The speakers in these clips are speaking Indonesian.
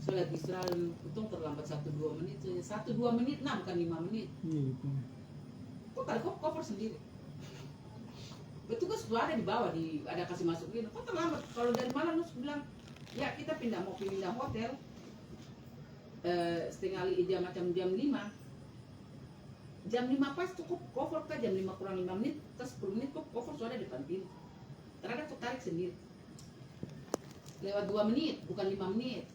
Saya lihat Israel itu terlambat 1-2 menit saja. 1-2 menit, nah bukan 5 menit. Iya betul. Kok kali cover sendiri? Petugas sudah ada di bawah, ada kasih masukin. Kok terlambat? Kalau dari mana lu bilang, ya kita mau pindah hotel, setengah jam macam jam 5. Jam 5 pas cukup cover kan, jam 5 kurang 5 menit, terus 10 menit kok cover sudah ada di depan pintu. Ternyata kok tarik sendiri. Lewat 2 menit, bukan 5 menit.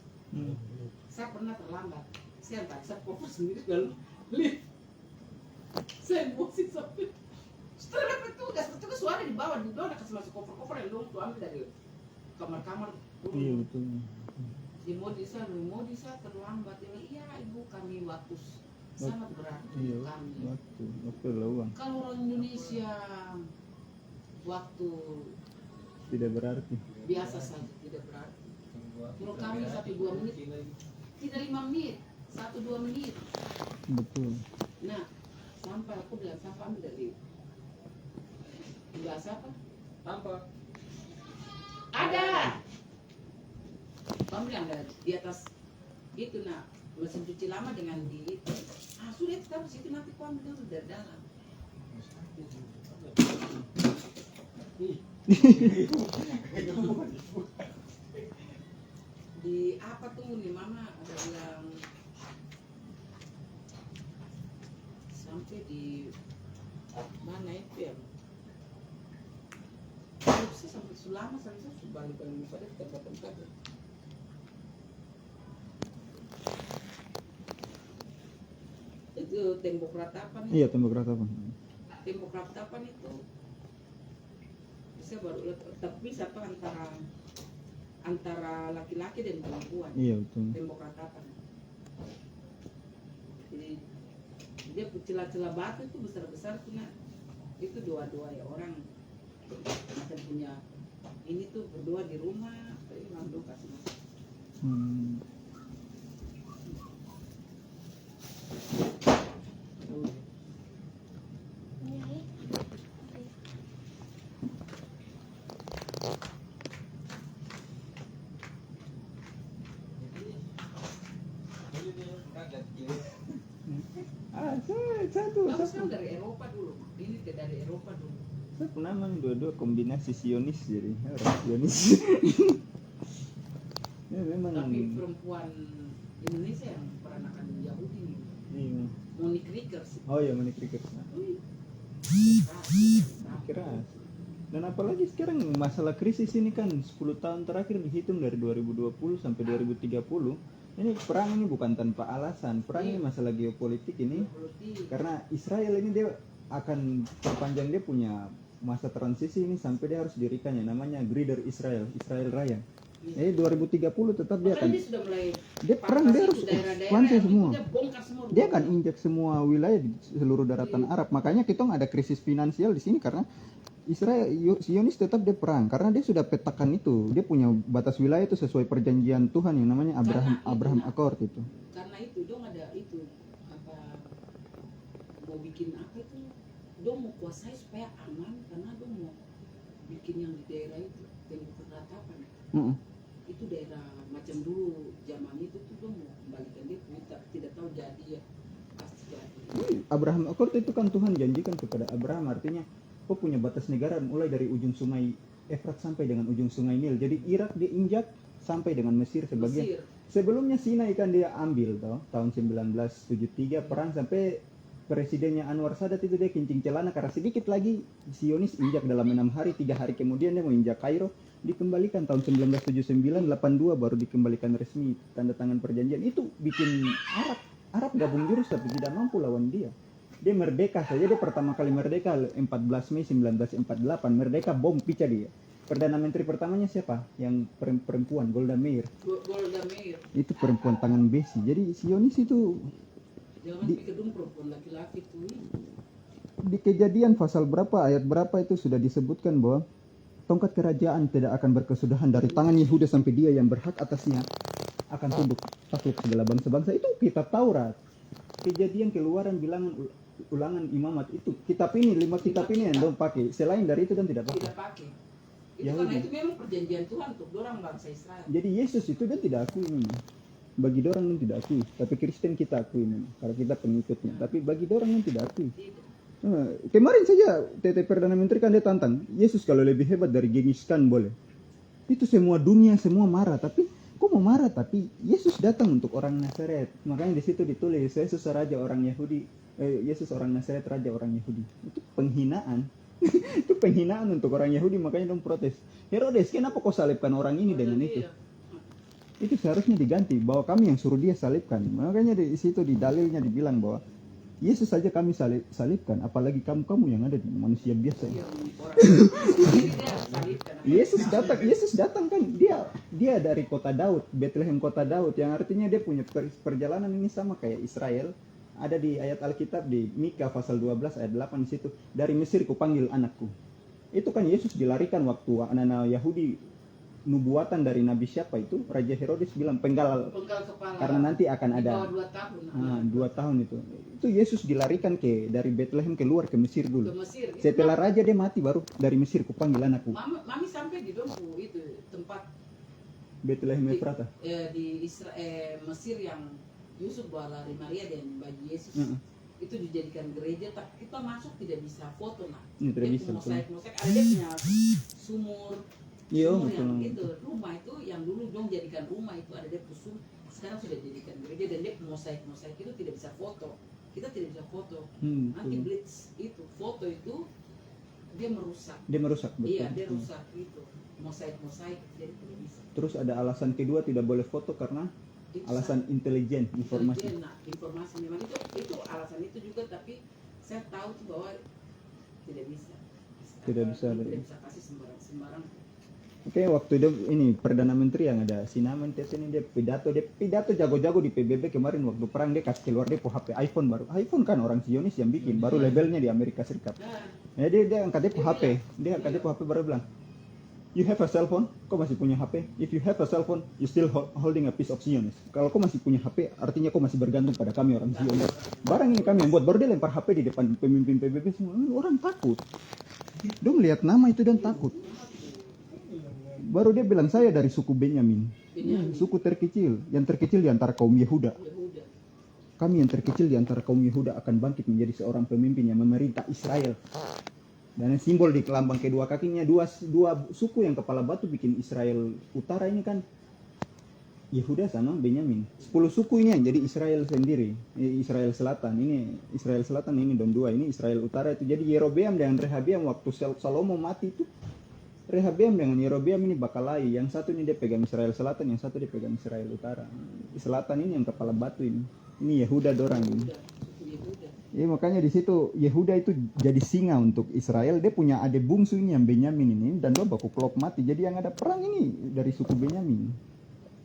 Saya pernah terlambat. Saya tak cover sendiri lalu lift. Saya emosi sampai. Setelah petugas sudah di bawah ada kasih masuk cover yang dong ambil dari kamar-kamar. Iya betul. Di Modisa terlambat. Iya ibu, kami waktu sangat berarti Iya, kami. waktu lawang. Kalau orang Indonesia waktu Tidak berarti. biasa saja, tidak berarti. Kalau kami 1-2 menit, tidak 5 menit, 1-2 menit. Betul. Nah, sampai aku bilang sampai ambil dari bahasa apa? Apa? Ada. Kamu bilang ada di atas itu nak mesin cuci lama dengan di itu. Sudah itu taruh situ, nanti kau ambil dulu dari dalam. Di apa tuh nih mama ada bilang sampai di mana itu ya? Sih sampai Sulama sampai balik pada tempat-tempat. Itu tembok ratapan. Iya, tembok ratapan. Tembok ratapan itu bisa baru tapi bisa apa antara laki-laki dan perempuan. Iya betul. Tembok ratapan. Jadi dia celah-celah batu itu besar-besar tuh nah. Itu dua-dua ya orang macam punya ini tuh berdua di rumah, tapi langsung kasih masuk. Kamu sekarang dari Eropa dulu, ini dari Eropa dulu. Saya pernah dua-dua kombinasi Sionis jadi orang Sionis. Ya, memang. Tapi perempuan Indonesia yang peranakan Yahudi nih. Iya. Monique Rickers. Oh ya, Monique Rickers. Keras. Dan apalagi sekarang masalah krisis ini kan 10 tahun terakhir dihitung dari 2020 sampai 2030. Ini perang ini bukan tanpa alasan. Perang ini masalah geopolitik ini. Karena Israel ini dia akan perpanjang dia punya masa transisi ini sampai dia harus dirikan yang namanya Greater Israel Raya. Jadi 2030 tetap dia akan dia perang, dia harus ekspansi semua. Dia akan injak semua wilayah di seluruh daratan Arab. Makanya kita ada krisis finansial di sini karena Israel Zionis tetap dia perang karena dia sudah petakan itu. Dia punya batas wilayah itu sesuai perjanjian Tuhan yang namanya Abraham Accord itu. Karena itu dong ada itu apa mau bikin apa itu dong mau kuasai supaya aman karena dong mau bikin yang di daerah itu tembok ratapan. Itu daerah macam dulu zaman itu tuh dong mau kembalikan dia tapi tidak tahu jadi ya pasti jadi. Abraham Accord itu kan Tuhan janjikan kepada Abraham, artinya kau punya batas negara mulai dari ujung sungai Efrat sampai dengan ujung sungai Nil. Jadi Irak diinjak sampai dengan Mesir sebagian. Sebelumnya Sinai kan dia ambil tahun 1973 perang sampai presidennya Anwar Sadat itu dia kincing celana karena sedikit lagi Zionis injak dalam 6 hari, 3 hari kemudian dia mau injak Kairo, dikembalikan tahun 1979, 82 baru dikembalikan resmi tanda tangan perjanjian. Itu bikin Arab gabung jurus tapi tidak mampu lawan dia. Dia merdeka saja, dia pertama kali merdeka 14 Mei 1948, merdeka bom pecah dia. Perdana Menteri pertamanya siapa? Yang perempuan, Golda Meir. Itu perempuan tangan besi. Jadi Zionis itu jangan pikir dong perempuan laki-laki tuh. Di Kejadian pasal berapa, ayat berapa itu sudah disebutkan bahwa tongkat kerajaan tidak akan berkesudahan dari tangan Yehuda sampai dia yang berhak atasnya akan tunduk takluk segala bangsa-bangsa. Itu kitab Taurat. Kejadian, Keluaran, Bilangan, Ulangan, Imamat itu kitab ini 5 kitab ini yang dong pakai. Selain dari itu dan tidak pakai. Tidak pakai. Itu karena itu memang perjanjian Tuhan untuk orang bangsa Israel. Jadi Yesus itu dia tidak akui ini. Bagi dorang yang tidak akui, tapi Kristen kita akui memang, karena kita pengikutnya. Tapi bagi dorang yang tidak akui. Kemarin saja TT Perdana Menteri kan dia tantang, Yesus kalau lebih hebat dari Genghis Khan boleh. Itu semua dunia semua marah, tapi kok mau marah? Tapi Yesus datang untuk orang Nazaret. Makanya di situ ditulis Yesus raja orang Yahudi, Yesus orang Nazaret raja orang Yahudi. Itu penghinaan. Itu penghinaan untuk orang Yahudi, makanya dong protes. Herodes, kenapa kau salibkan orang ini dengan itu? Itu seharusnya diganti, bahwa kami yang suruh dia salibkan. Makanya di situ di dalilnya dibilang bahwa Yesus saja kami salibkan, apalagi kamu yang ada di manusia biasa. Yesus datang kan, dia dari kota Daud, Bethlehem kota Daud, yang artinya dia punya perjalanan ini sama kayak Israel. Ada di ayat Alkitab di Mika pasal 12 ayat 8 di situ, dari Mesir kupanggil anakku. Itu kan Yesus dilarikan waktu anak-anak Yahudi nubuatan dari Nabi siapa itu, Raja Herodes bilang penggal kepala, karena nanti akan ada 2 tahun. 2 tahun itu Yesus dilarikan dari Bethlehem keluar ke Mesir dulu. Setelah raja dia mati baru dari Mesir kupanggil anakku. Mami sampai di dompu itu tempat Bethlehem Efrata di Mesir yang Yusuf bawa lari Maria dan bayi Yesus. Itu dijadikan gereja, tapi kita masuk tidak bisa foto nah. Tidak bisa. Mosaik ada dia punya sumur. Iya, yang itu rumah itu yang dulu dong jadikan rumah itu ada dia pusung, sekarang sudah jadikan gereja dan dia mosaik itu tidak bisa foto, kita tidak bisa foto. Nanti blitz itu foto itu dia merusak betul. Iya, dia rusak itu mosaik jadi tidak bisa. Terus ada alasan kedua tidak boleh foto karena itu alasan intelijen, informasi. Informasi memang itu alasan itu juga, tapi saya tahu tuh bahwa tidak bisa kasih sembarang. Oke, waktu itu ini Perdana Menteri yang ada Sinaman ini dia pidato jago-jago di PBB kemarin waktu perang, dia kasih keluar dia HP iPhone baru. iPhone kan orang Zionis yang bikin, baru labelnya di Amerika Serikat. Ya dia angkat dia HP, baru bilang, "You have a cell phone, kau masih punya HP. If you have a cell phone, you still holding a piece of Zionis. Kalau kau masih punya HP, artinya kau masih bergantung pada kami orang Zionis. Barang ini kami yang buat." Baru dia lempar HP di depan pemimpin PBB semua. Orang takut. Dong lihat nama itu dan takut. Baru dia bilang, "Saya dari suku Benyamin. Suku terkecil, yang terkecil di antara kaum Yehuda. Kami yang terkecil di antara kaum Yehuda akan bangkit menjadi seorang pemimpin yang memerintah Israel." Dan simbol di lambang kedua kakinya dua suku yang kepala batu bikin Israel utara ini kan Yehuda sama Benyamin. 10 suku ini yang jadi Israel sendiri. Israel Selatan ini dan 2 ini Israel utara itu. Jadi Yerobeam dengan Rehabeam waktu Salomo mati itu, Rehabeam dengan Yerobeam ini bakalai. Yang satu ini dia pegang Israel Selatan, yang satu dia pegang Israel Utara. Selatan ini yang kepala batu ini. Ini Yehuda dorang ini. Ya, makanya di situ Yehuda itu jadi singa untuk Israel. Dia punya adik bungsu ini yang Benyamin ini, dan dia baku klop mati. Jadi yang ada perang ini dari suku Benyamin.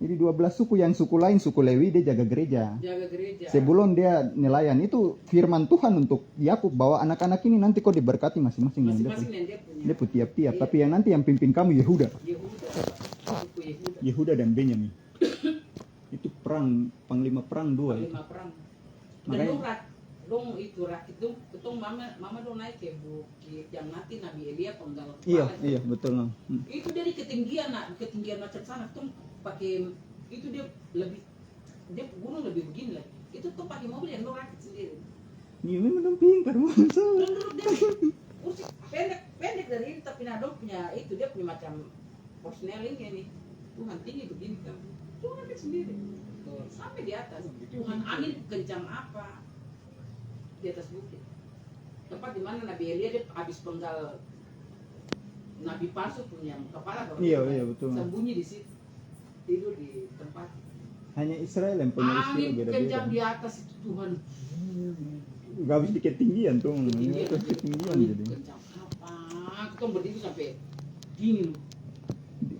Jadi 12 suku, yang suku lain suku Lewi dia jaga gereja. Sebelum dia nelayan, itu firman Tuhan untuk Yakub bahwa anak-anak ini nanti kok diberkati masing-masing yang dia punya tiap-tiap. Iya. Tapi yang nanti yang pimpin kamu Yehuda dan Benyamin. Itu perang, panglima perang 2. Makanya dong itu rakit dong, ketong mama dong naik ke bukit yang mati Nabi Elia penggal kepala. Iya betul. Itu dari ketinggian macam sana, ketong pakai itu dia gunung lebih begini lagi. Itu tuh pakai mobil yang dong rakit sendiri. Iya memang dong pintar kursi pendek dari ini, tapi dong punya itu dia punya macam persneling ini. Tuhan tinggi begini kan, tuh rakit sendiri. Sampai di atas. Tuhan angin kencang apa? Di atas bukit, tempat di mana Nabi Elia dia habis penggal Nabi palsu punya kepala, iya betul. Sembunyi di situ, tidur di tempat. Hanya Israel yang punya istilah angin beda-beda. kencang di atas itu Tuhan. Gak habis di ketinggian tuh, ketinggian jadi. Kencang apa? Kita berdiri sampai dingin.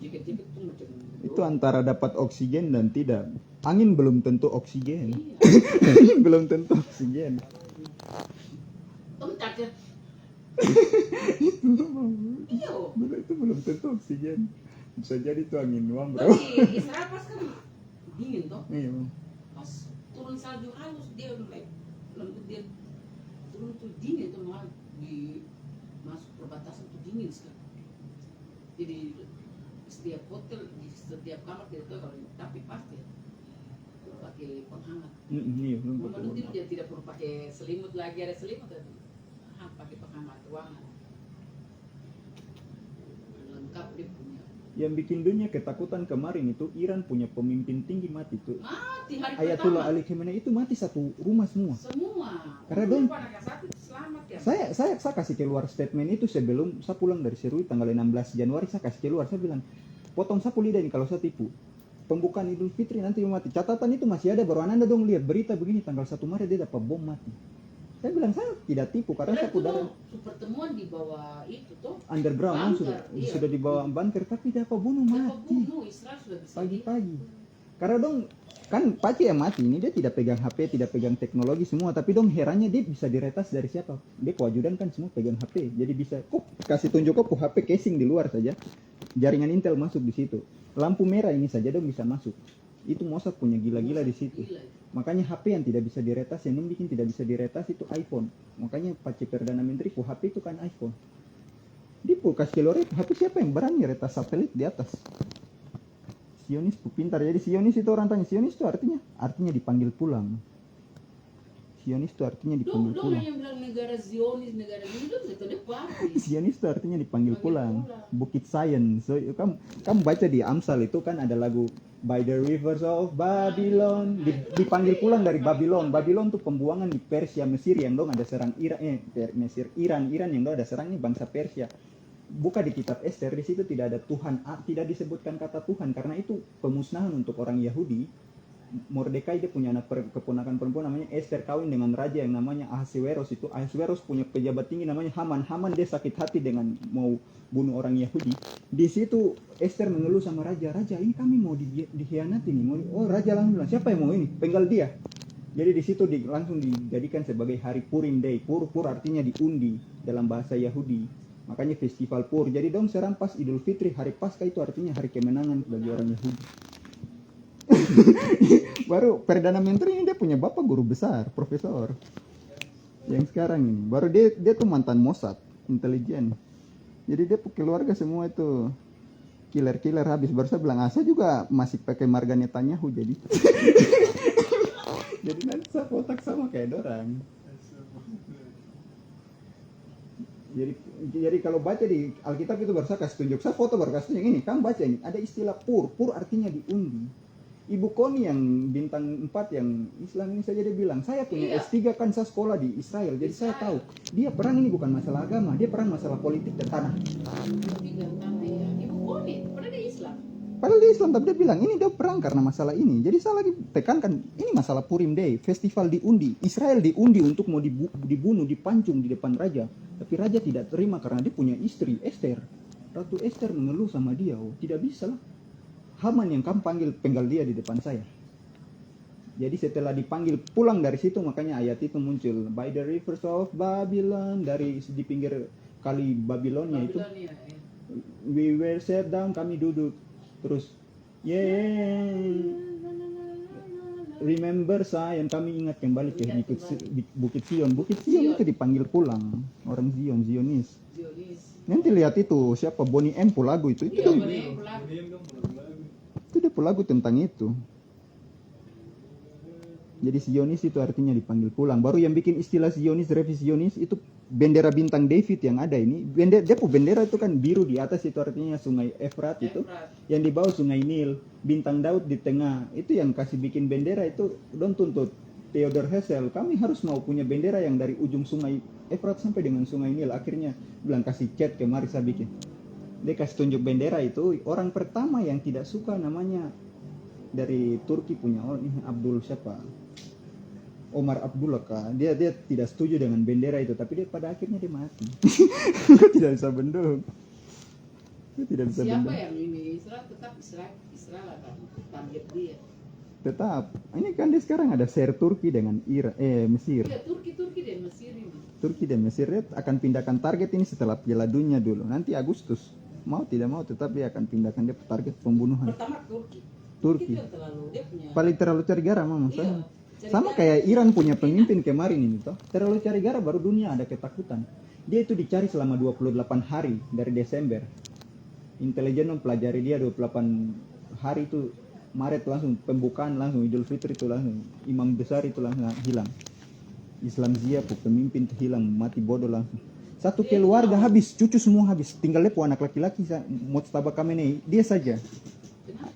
Jeket tuh macam. Itu antara dapat oksigen dan tidak. Angin belum tentu oksigen. Iya. Belum tentu oksigen. Itu belum tentu oksigen. Bisa jadi itu angin doang, bro. Tapi Israel pas kan dingin toh. Iya. Pas turun salju halus dia mulai lembut, dia turun tuh dingin tuh, malah di masuk perbatasan tuh dingin sekali. Jadi setiap hotel di setiap kamar tidak tahu kalau, tapi pasti penghangat. Iya, belum Mau pakai tidur warna. dia tidak perlu pakai selimut lagi, ada selimut tadi. Pakai penghangat ruangan. Lengkap dia punya. Yang bikin dunia ketakutan kemarin itu Iran punya pemimpin tinggi mati tuh. Mati hari Ayatullah pertama. Ali Khamenei itu mati satu rumah semua. Semua. Karena dong- anak yang satu selamat ya. Saya kasih keluar statement itu sebelum saya pulang dari Serui tanggal 16 Januari, saya kasih keluar, saya bilang potong sapu lidah ini kalau saya tipu. Pembukaan Idul Fitri nanti mati. Catatan itu masih ada, baru Anda dong lihat berita begini tanggal 1 Maret dia dapat bom mati. Saya bilang saya tidak tipu karena saya Itu pudara pertemuan di bawah itu tuh. underground Bunker, iya. sudah dibawa bunker tapi dapat bunuh Dapat mati bunuh Israel sudah bisa. pagi-pagi. Karena dong kan Paci yang mati ini dia tidak pegang HP, tidak pegang teknologi semua, tapi dong herannya dia bisa diretas dari siapa? Dia kewajudan kan semua pegang HP, jadi bisa kok kasih tunjuk kok HP casing di luar saja, jaringan Intel masuk di situ, lampu merah ini saja dong bisa masuk. Itu Mossad punya gila-gila di situ. Gila. Makanya HP yang tidak bisa diretas, yang bikin tidak bisa diretas itu iPhone. Makanya Paci Perdana Menteri ku HP itu kan iPhone. Dia kasih keluar itu HP siapa yang berani retas satelit di atas? Zionis pintar. Jadi Zionis itu orang tanya, Zionis itu artinya dipanggil pulang. Zionis itu artinya dipanggil Dong pulang. yang bilang negara Zionis, negara ini dong itu dia pasti. Zionis itu artinya dipanggil Panggil pulang. pulang. Bukit Zion. So kamu baca di Amsal itu kan ada lagu By the Rivers of Babylon. Dipanggil pulang dari Babylon. Babylon itu pembuangan di Persia, Mesir yang dong ada serang Iran yang dong ada serang ini bangsa Persia. Buka di kitab Ester, di situ tidak ada Tuhan, tidak disebutkan kata Tuhan karena itu pemusnahan untuk orang Yahudi. Mordekai dia punya anak keponakan perempuan namanya Ester, kawin dengan raja yang namanya Ahasveros. Itu Ahasveros punya pejabat tinggi namanya Haman. Haman dia sakit hati dengan mau bunuh orang Yahudi. Di situ Ester mengeluh sama raja, raja ini kami mau dikhianati nih. Oh raja langsung bilang siapa yang mau ini? Penggal dia. Jadi di situ langsung dijadikan sebagai hari Purim Day. Pur artinya diundi dalam bahasa Yahudi. Makanya festival Pur. Jadi dong sekarang pas Idul Fitri, hari Paskah itu artinya hari kemenangan bagi orang Yahudi. Baru Perdana Menteri ini dia punya bapak guru besar, profesor. Yang sekarang ini, baru dia tuh mantan Mossad, intelijen. Jadi dia keluarga semua itu killer habis. Baru saya bilang, saya juga masih pakai marga Netanyahu jadi. Jadi nanti saya kotak sama kayak dorang. Jadi kalau baca di Alkitab itu baru saya kasih tunjuk, saya foto baru kasih tunjuk ini, kamu baca ini, ada istilah pur artinya diundi. Ibu Koni yang bintang 4 yang Islam ini saja dia bilang, saya punya Iya. S3 kan saya sekolah di Israel, jadi saya tahu dia perang ini bukan masalah agama, dia perang masalah politik dan tanah. Tiga tanah ya. Ibu Koni, padahal dia Islam. Padahal dia Islam, tapi dia bilang ini dia perang karena masalah ini. Jadi saya lagi tekankan ini masalah Purim Day, festival diundi. Israel diundi untuk mau dibunuh, dipancung di depan raja. Tapi raja tidak terima karena dia punya istri Esther. Ratu Esther mengeluh sama dia, oh tidak bisa lah. Haman yang kamu penggal dia di depan saya. Jadi setelah dipanggil pulang dari situ makanya ayat itu muncul. By the rivers of Babylon, di pinggir kali Babilonia itu. Babilonia, ya. We were set down, kami duduk. Terus, remember Zion, kami ingat kembali ke Bukit Sion. Bukit Sion itu dipanggil pulang. Orang Zionis. Zionis. Nanti lihat itu, siapa Bonnie M. Pulagu itu. Iya, Itu lagu tentang itu. Jadi Zionis itu artinya dipanggil pulang. Baru yang bikin istilah Zionis, revisionis itu bendera bintang David yang ada ini. Bendera itu kan biru di atas itu artinya sungai Efrat itu. Yang di bawah sungai Nil. Bintang Daud di tengah. Itu yang kasih bikin bendera itu don tuntut Theodor Herzl. Kami harus mau punya bendera yang dari ujung sungai Efrat sampai dengan sungai Nil. Akhirnya bilang kasih chat kemari saya bikin. Dia kasih tunjuk bendera itu. Orang pertama yang tidak suka namanya dari Turki punya ini Abdul siapa? Omar Abdullah kan, dia tidak setuju dengan bendera itu, tapi dia pada akhirnya dia mati. Tidak bisa bendung. Siapa yang ini Israel tetap Israel akan target dia. Tetap. Ini kan dia sekarang ada share Turki dengan Mesir. Iya, Turki dan Mesir ini. Turki dan Mesir dia akan pindahkan target ini setelah Piala Dunia dulu. Nanti Agustus. Mau tidak mau tetap dia akan pindahkan dia target pembunuhan. Pertama Turki. Turki. Itu yang Paling terlalu cari gara mama. Iya. Sama kayak Iran punya pemimpin kemarin ini toh. Terlalu cari gara baru dunia ada ketakutan. Dia itu dicari selama 28 hari dari Desember. Intelijen mempelajari dia 28 hari itu Maret langsung pembukaan, langsung Idul Fitri itu langsung imam besar itu langsung hilang. Islam Zia pemimpin itu hilang, mati bodoh langsung. Satu keluarga habis, cucu semua habis. Tinggal lepo anak laki-laki Mojtaba Khamenei, dia saja. Kenapa?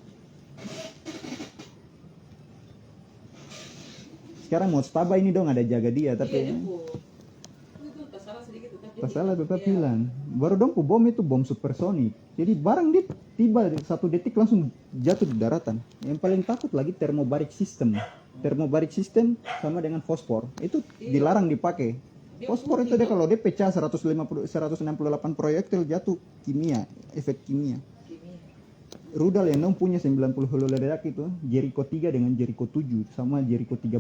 Sekarang Mojtaba ini dong ada jaga dia, Iya, tapi dia itu tak salah sedikit tetap masalah tetap Iya. hilang. Baru dong bom itu bom supersonik. Jadi barang dia tiba 1 detik langsung jatuh di daratan. Yang paling takut lagi thermobaric system. Thermobaric system sama dengan fosfor. Itu dilarang dipakai. Dia Fosfor itu dia kalau dia pecah 168 proyektil jatuh kimia, efek kimia. Rudal yang dong punya 90 hulu ledak itu, Jericho 3 dengan Jericho 7 sama Jericho 13.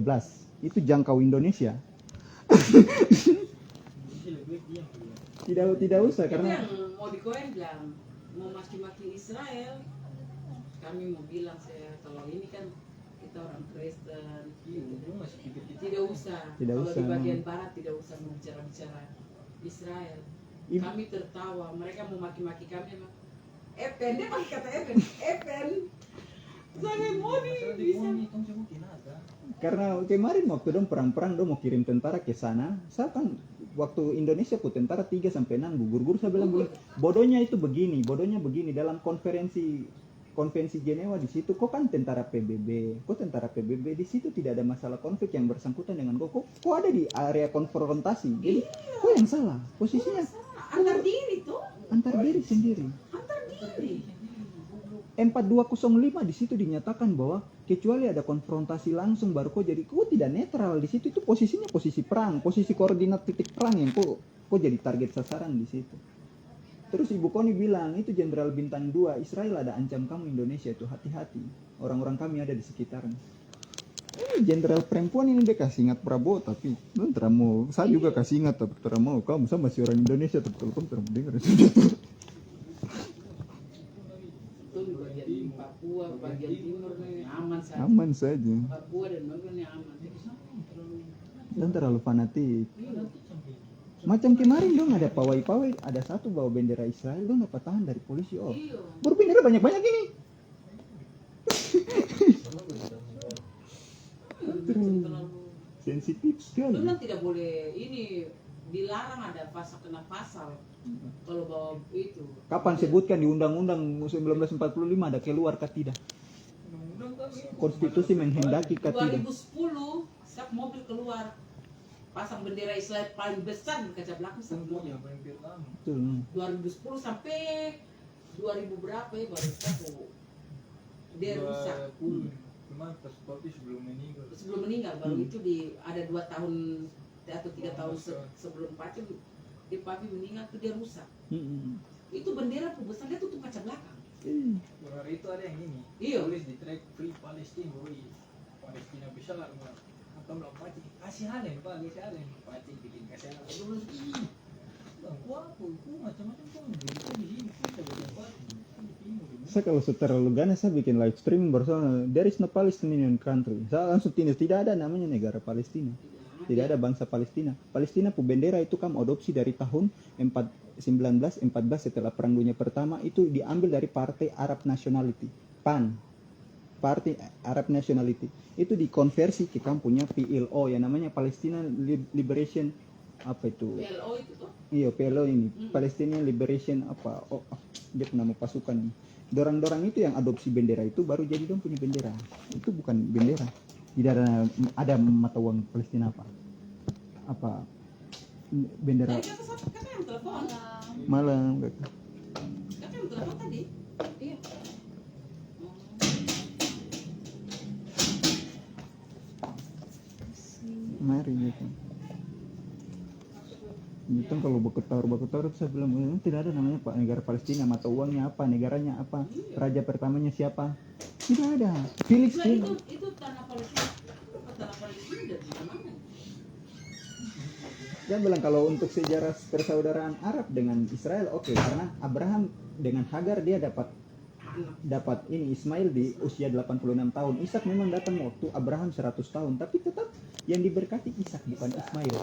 Itu jangkau Indonesia. Tidak usah Itu karena yang mau dikoen bilang mau maki-maki Israel, kami mau bilang saya kalau ini kan kita orang Kristen, tidak usah. Tidak Kalau usah. di bagian barat tidak usah bicara Israel. Kami tertawa, mereka mau maki-maki kami emang. Epen, dia pakai kata Epen. Jangan mau bisa. karena kemarin waktu dong perang-perang dong mau kirim tentara ke sana, saya kan waktu Indonesia ku tentara 3 sampai 6 gugur-gugur saya bilang bodohnya begini dalam konvensi Jenewa di situ kok kan tentara PBB di situ tidak ada masalah konflik yang bersangkutan dengan kok ada di area konfrontasi. Jadi kok yang salah posisinya Antar diri tuh, antar diri sendiri. antar diri. 4205 di situ dinyatakan bahwa kecuali ada konfrontasi langsung baru kok jadi kok tidak netral di situ, itu posisinya posisi perang, posisi koordinat titik perang yang kok jadi target sasaran di situ. Terus Ibu Koni bilang itu Jenderal Bintang 2 Israel ada ancam kamu Indonesia itu hati-hati, orang-orang kami ada di sekitarnya. Jenderal perempuan ini dia kasih ingat Prabowo tapi mau saya juga kasih ingat tapi mau kamu sama masih orang Indonesia tapi kalau kamu terlalu dengar Itu di bagian Papua, bagian timur nih aman saja. aman saja Papua dan Papua ini aman. dan terlalu fanatik. Macam kemarin dong ada pawai-pawai, ada satu bawa bendera Israel dong dapat tahan dari polisi. Oh, Iya. baru bendera banyak-banyak ini. Terlalu Sensitif itu sekali. kan tidak boleh ini dilarang ada kena pasal kalau bawa itu. Kapan sebutkan di Undang-Undang 1945 ada keluar kah tidak? Konstitusi menghendaki kah tidak? 2010 setiap mobil keluar pasang bendera Israel paling besar di kaca belakang semuanya. Betul. 2010 sampai 2000 berapa ya baru tahu dia rusak. Cuma pas papi Sebelum meninggal baru itu ada 2 tahun atau 3 tahun sebelum papi meninggal tuh dia rusak. Itu bendera besar dia tutup kaca belakang. hari itu ada yang ini Iya. tulis di track Free Palestine, Palestina besar atau bilang Paci kasih halen pak, kasih halen Paci bikin kasih halen terus bang aku macam-macam kok berita di sini kita bagian Paci. Saya kalau terlalu ganas saya bikin live stream bersama there is no Palestinian country. Saya langsung tidak ada namanya negara Palestina. Tidak ada bangsa Palestina. Palestina pu bendera itu kamu adopsi dari tahun 1914 setelah Perang Dunia Pertama, itu diambil dari Partai Arab Nationality, PAN. Partai Arab Nationality. Itu dikonversi ke kampungnya PLO yang namanya Palestina Liberation apa itu? PLO itu tuh. Iya, PLO ini. Palestinian Liberation apa? Oh, dia nama pasukan. Dorang-dorang itu yang adopsi bendera itu baru jadi dong punya bendera. Itu bukan bendera. Tidak ada mata uang Palestina apa bendera Tadi kata yang telepon. malam. Kata yang telepon tadi. Iya. Mari gitu. Itu kalau berketar saya bilang tidak ada namanya Pak negara Palestina, mata uangnya apa, negaranya apa, raja pertamanya siapa, tidak ada. Felix Nah, itu tanah Palestina. Tanah Palestina dari mana? Dia bilang kalau untuk sejarah persaudaraan Arab dengan Israel oke, karena Abraham dengan Hagar dia dapat ini Ismail di usia 86 tahun. Ishak memang datang waktu Abraham 100 tahun, tapi tetap yang diberkati Ishak bukan Ismail.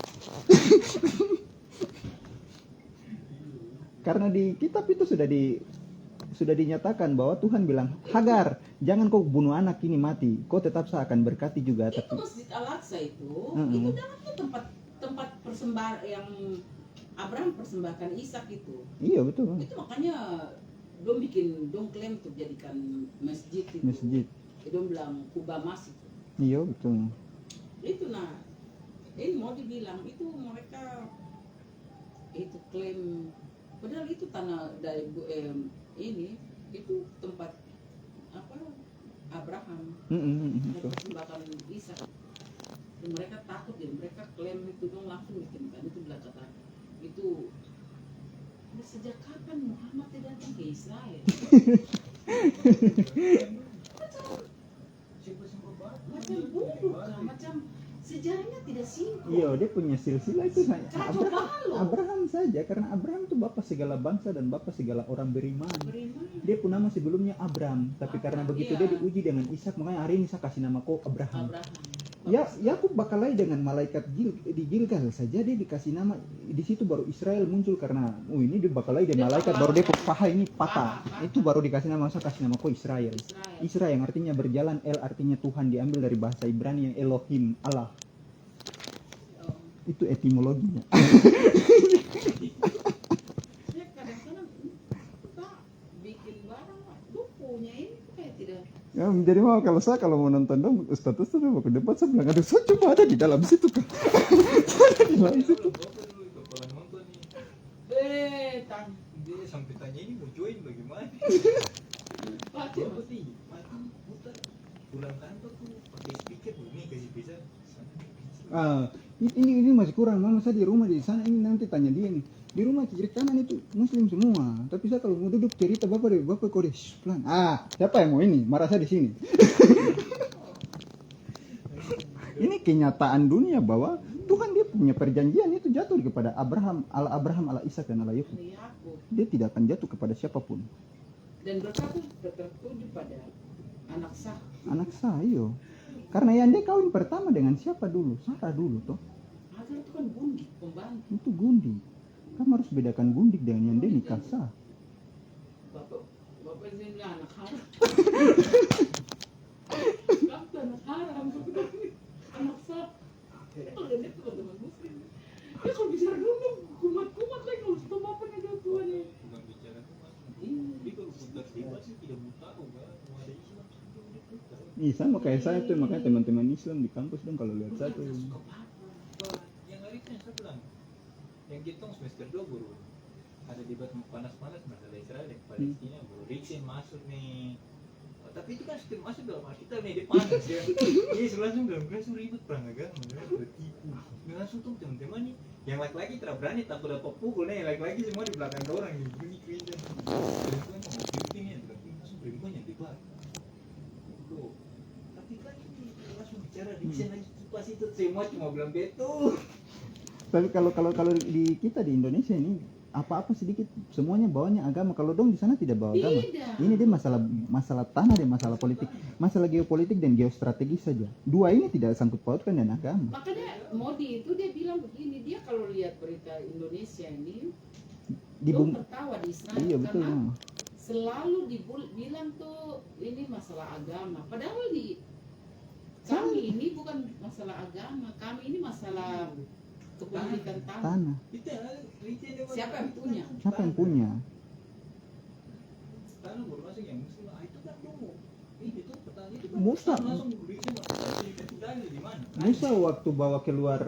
Karena di kitab itu sudah sudah dinyatakan bahwa Tuhan bilang, Hagar, jangan kau bunuh anak ini mati, kau tetap saya akan berkati juga. Itu Tapi Masjid Al-Aqsa itu Mm-mm. dalam tuh tempat persembahan yang Abraham persembahkan Ishak itu. iya betul, Itu makanya dong klaim untuk jadikan masjid itu. masjid. Dong bilang Kuba Masjid. Iya betul. Itu nah, ini mau dibilang itu mereka itu klaim, padahal itu tanah dari ini itu tempat apa Abraham Betul. mempersembahkan Ishak. Dan mereka takut ya, mereka klaim itu dong langsung bikin kan itu bilang kata itu udah sejak kapan Muhammad tidak datang ke Israel? Macam buruk kan, macam sejarahnya tidak sinkron. Iya, dia punya silsilah itu saya. Kacau balau. Abraham saja, karena Abraham itu bapak segala bangsa dan bapak segala orang beriman. Beriman. Dia pun nama sebelumnya Abram, tapi karena begitu dia Iya. diuji dengan Ishak, makanya hari ini saya kasih nama kau Abraham. Abraham. Ya, Yakub bakalai dengan malaikat di Gilgal saja dia dikasih nama. Di situ baru Israel muncul karena ini dia bakalai dia Dia malaikat paha. baru dia paha ini patah. Paha. Itu baru dikasih nama, saya kasih nama kau Israel. Israel. Israel yang artinya berjalan, El artinya Tuhan, diambil dari bahasa Ibrani yang Elohim, Allah. Oh. Itu etimologinya. Ya kadang-kadang kita bikin barang lu punya ini kayak tidak Ya, jadi mau kalau mau nonton dong status tuh mau ke depan saya bilang aduh saya coba ada di dalam situ kan. Ada di dalam situ. Kalau nonton nih, tang dia sampai tanya ini mau join bagaimana? pakai Apa sih? Mati putar. Pulang kantor tuh pakai speaker nih kasih bisa. Ini masih kurang. Mama saya di rumah di sana ini nanti tanya dia nih. Di rumah kiri kanan itu muslim semua. Tapi saya kalau mau duduk cerita bapak kode pelan. Siapa yang mau ini? Marah saya di sini. Ini kenyataan dunia bahwa Tuhan dia punya perjanjian itu jatuh kepada Abraham, ala Ishak dan ala Yakub. Yakub Dia tidak akan jatuh kepada siapapun. dan mereka tuh tertuju pada anak sah. Anak saya. Karena yang dia kawin pertama dengan siapa dulu? Sarah dulu toh. Agar itu kan gundik pembantu. Itu gundik. Kamu harus bedakan gundik dengan yang dia nikah sah. Bapak ini bilang anak haram. Kamu tuh anak haram. Anak sah. Kalau dia tuh teman muslim. Ya kalau bicara dulu kumat lagi kalau sudah bapak nih dia tua nih. Bukan bicara tuh mas. Iya. Jadi kalau putar bebas sih tidak buta kok enggak. Mau ada Islam sebelum diputar. Ih, sama kayak saya tuh, makanya teman-teman Islam di kampus dong kalau lihat saya tuh. Yang hari itu yang saya bilang, yang kita semester 2 baru ada debat panas-panas masalah Israel dan Palestina, baru Riksin masuk nih. Tapi itu kan setiap masuk dalam Alkitab nih, dia panas ya. Iya, langsung dalam kelas ribut perang agama, bertipu. Dan langsung tuh teman-teman nih, yang laki-laki tidak berani takut dapat pukul nih, yang laki-laki semua di belakang orang nih, bunyi Kristen. Perempuan mau pimpin ya, langsung perempuan yang debat. Tuh, tapi kan ini langsung bicara Riksin lagi kipas itu semua cuma bilang betul. Tapi kalau di kita di Indonesia ini apa-apa sedikit semuanya bawanya agama. Kalau dong di sana tidak bawa agama. Tidak. Ini dia masalah tanah dan masalah politik, masalah geopolitik dan geostrategis saja. Dua ini tidak sangkut pautkan dengan agama. Makanya Modi itu dia bilang begini, dia kalau lihat berita Indonesia ini Di dong tertawa di Israel iya betul. karena selalu dibilang tuh ini masalah agama. Padahal di kami ini bukan masalah agama, kami ini masalah kepemilikan tanah. Tanah. Siapa yang punya? Siapa yang punya? Tanah baru masuk yang muslim. Itu kan dulu. Ini tuh petani itu kan Musa. langsung Riksin masuk di mana? Musa waktu bawa keluar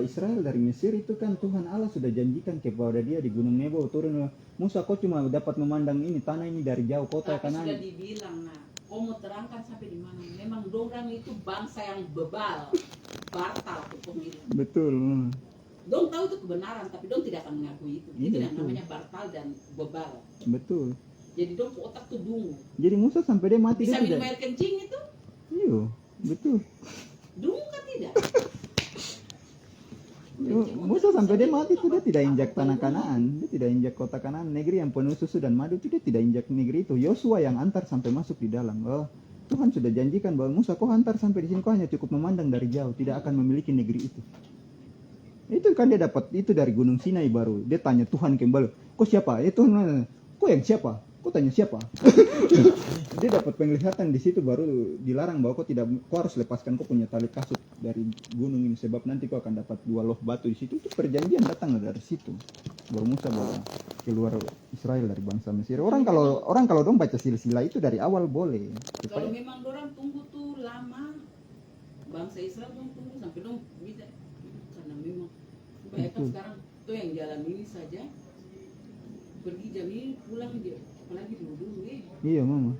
Israel dari Mesir itu kan Tuhan Allah sudah janjikan kepada dia di Gunung Nebo turun. Musa kau cuma dapat memandang ini tanah ini dari jauh kota Tapi kanan. sudah dibilang, nah, kau mau terangkan sampai di mana? Memang dorang itu bangsa yang bebal, batal tuh pemilik. Betul. Dong tahu itu kebenaran, tapi dong tidak akan mengakui itu. Itu Iya, yang betul. namanya batal dan bebal. Betul. Jadi dong otak tuh dungu. Jadi Musa sampai dia mati Bisa dia minum tidak. air kencing itu? Iya, betul. Dungu kan tidak? Musa sampai dia mati itu dia tidak injak tanah Kanaan, dia tidak injak kota Kanaan, negeri yang penuh susu dan madu itu dia tidak injak negeri itu. Yosua yang antar sampai masuk di dalam. Oh, Tuhan sudah janjikan bahwa Musa kau antar sampai di sini kau hanya cukup memandang dari jauh, tidak akan memiliki negeri itu. Itu kan dia dapat itu dari Gunung Sinai baru. Dia tanya Tuhan kembali, kau siapa? Itu kok yang siapa? Kok tanya siapa? Dia dapat penglihatan di situ, baru dilarang bahwa kau harus lepaskan kau punya tali kasut dari gunung ini, sebab nanti kau akan dapat 2 loh batu di situ. Itu perjanjian datang dari situ. Baru Musa bawa keluar Israel dari bangsa Mesir. Orang kalau dong baca silsilah itu dari awal boleh. Kalau Supaya memang orang tunggu tuh lama, bangsa Israel dong tunggu sampai dong bisa, karena memang banyak kan Betul. sekarang tuh yang jalan ini saja pergi jam ini pulang dia, apalagi dulu iya mama.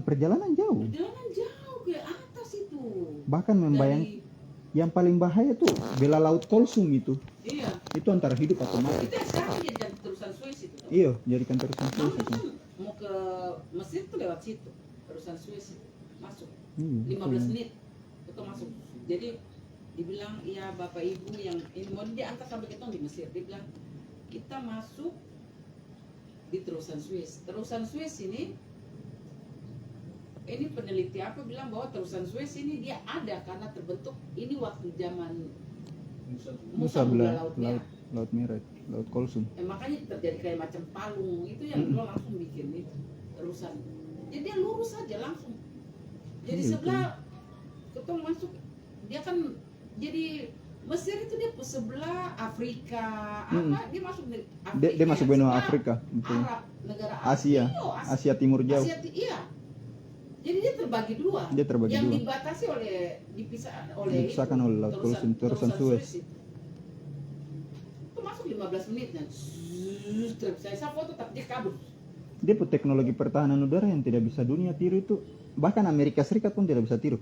Perjalanan jauh. perjalanan jauh ke atas itu. Bahkan membayang Dari, yang paling bahaya tuh bela laut Kolsum itu. iya, Itu antara hidup atau mati. itu yang sekarang jadikan terusan Suez itu. Iya, jadikan terusan Mau Suez itu. kan mau ke Mesir tuh lewat situ, terusan Suez itu. Masuk Iya, 15 betul. menit itu masuk. Jadi dibilang ya bapak ibu yang ini mau diantar sampai kita di Mesir, dia bilang kita masuk di terusan Suez. Terusan Suez ini peneliti apa bilang bahwa terusan Suez ini dia ada karena terbentuk ini waktu zaman Musa belah Laut Merah. laut merah, laut Kolsum. Makanya terjadi kayak macam palung itu yang lo langsung bikin itu terusan. Jadi dia lurus saja langsung. Jadi Iya, sebelah ketemu masuk dia kan jadi Mesir itu dia sebelah Afrika apa dia masuk Afrika, Dia masuk benua sebelah Afrika, betul. Arab, negara Asia, Iya, Asia Timur jauh. iya. Jadi dia terbagi dua. Dia terbagi yang dua. dibatasi dipisahkan oleh Laut Kolsum, terusan Suez. Itu masuk 15 menit dan saya foto tapi dia kabur. Dia punya teknologi pertahanan udara yang tidak bisa dunia tiru itu. Bahkan Amerika Serikat pun tidak bisa tiru.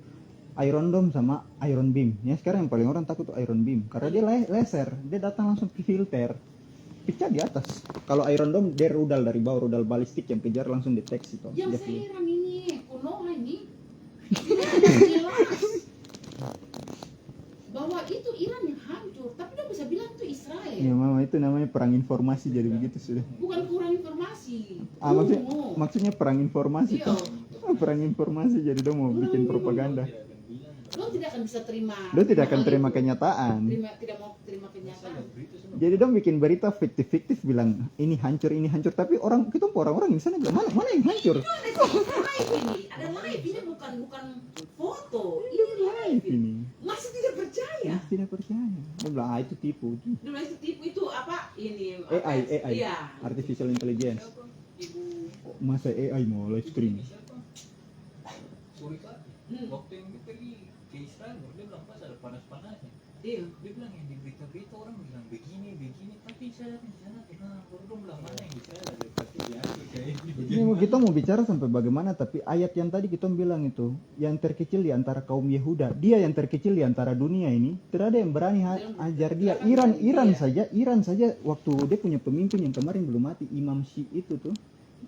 Iron Dome sama Iron Beam. Ya sekarang yang paling orang takut tuh Iron Beam karena dia laser, dia datang langsung ke filter. Pecah di atas. Kalau Iron Dome dia rudal dari bawah, rudal balistik yang kejar langsung deteksi toh. Yang Dia saya heran ini Konoha ini jelas bahwa itu Iran yang hancur, tapi dia bisa bilang itu Israel. Ya mama, itu namanya perang informasi jadi begitu sudah. Bukan kurang informasi. Maksudnya perang informasi Iya. toh. Perang informasi jadi dong mau bikin propaganda. Lo tidak akan bisa terima. Lo tidak akan hal terima itu. kenyataan. Tidak mau terima kenyataan. Jadi dong bikin berita fiktif bilang ini hancur, tapi orang-orang di sana bilang mana yang hancur? Ada live ini bukan foto. Ini live. Ini Masih tidak percaya. tidak percaya. Dia bilang itu tipu. Dulu itu tipu itu apa? Ini AI, Iya. artificial intelligence. Ibu Masa AI mau live stream? siapa? Surika. Waktu yang dia pergi ke Israel, dia bilang pas ada panas-panasnya. Iya. Dia bilang yang di berita-berita orang bilang begini, tapi saya di sana kenal. Orang bilang mana yang di sana ada pasti diambil kayak Ini kita mau bicara sampai bagaimana, tapi ayat yang tadi kita bilang itu, yang terkecil di antara kaum Yehuda, dia yang terkecil di antara dunia ini, tidak ada yang berani ajar dia. Iran saja waktu dia punya pemimpin yang kemarin belum mati, Imam Shi itu tuh,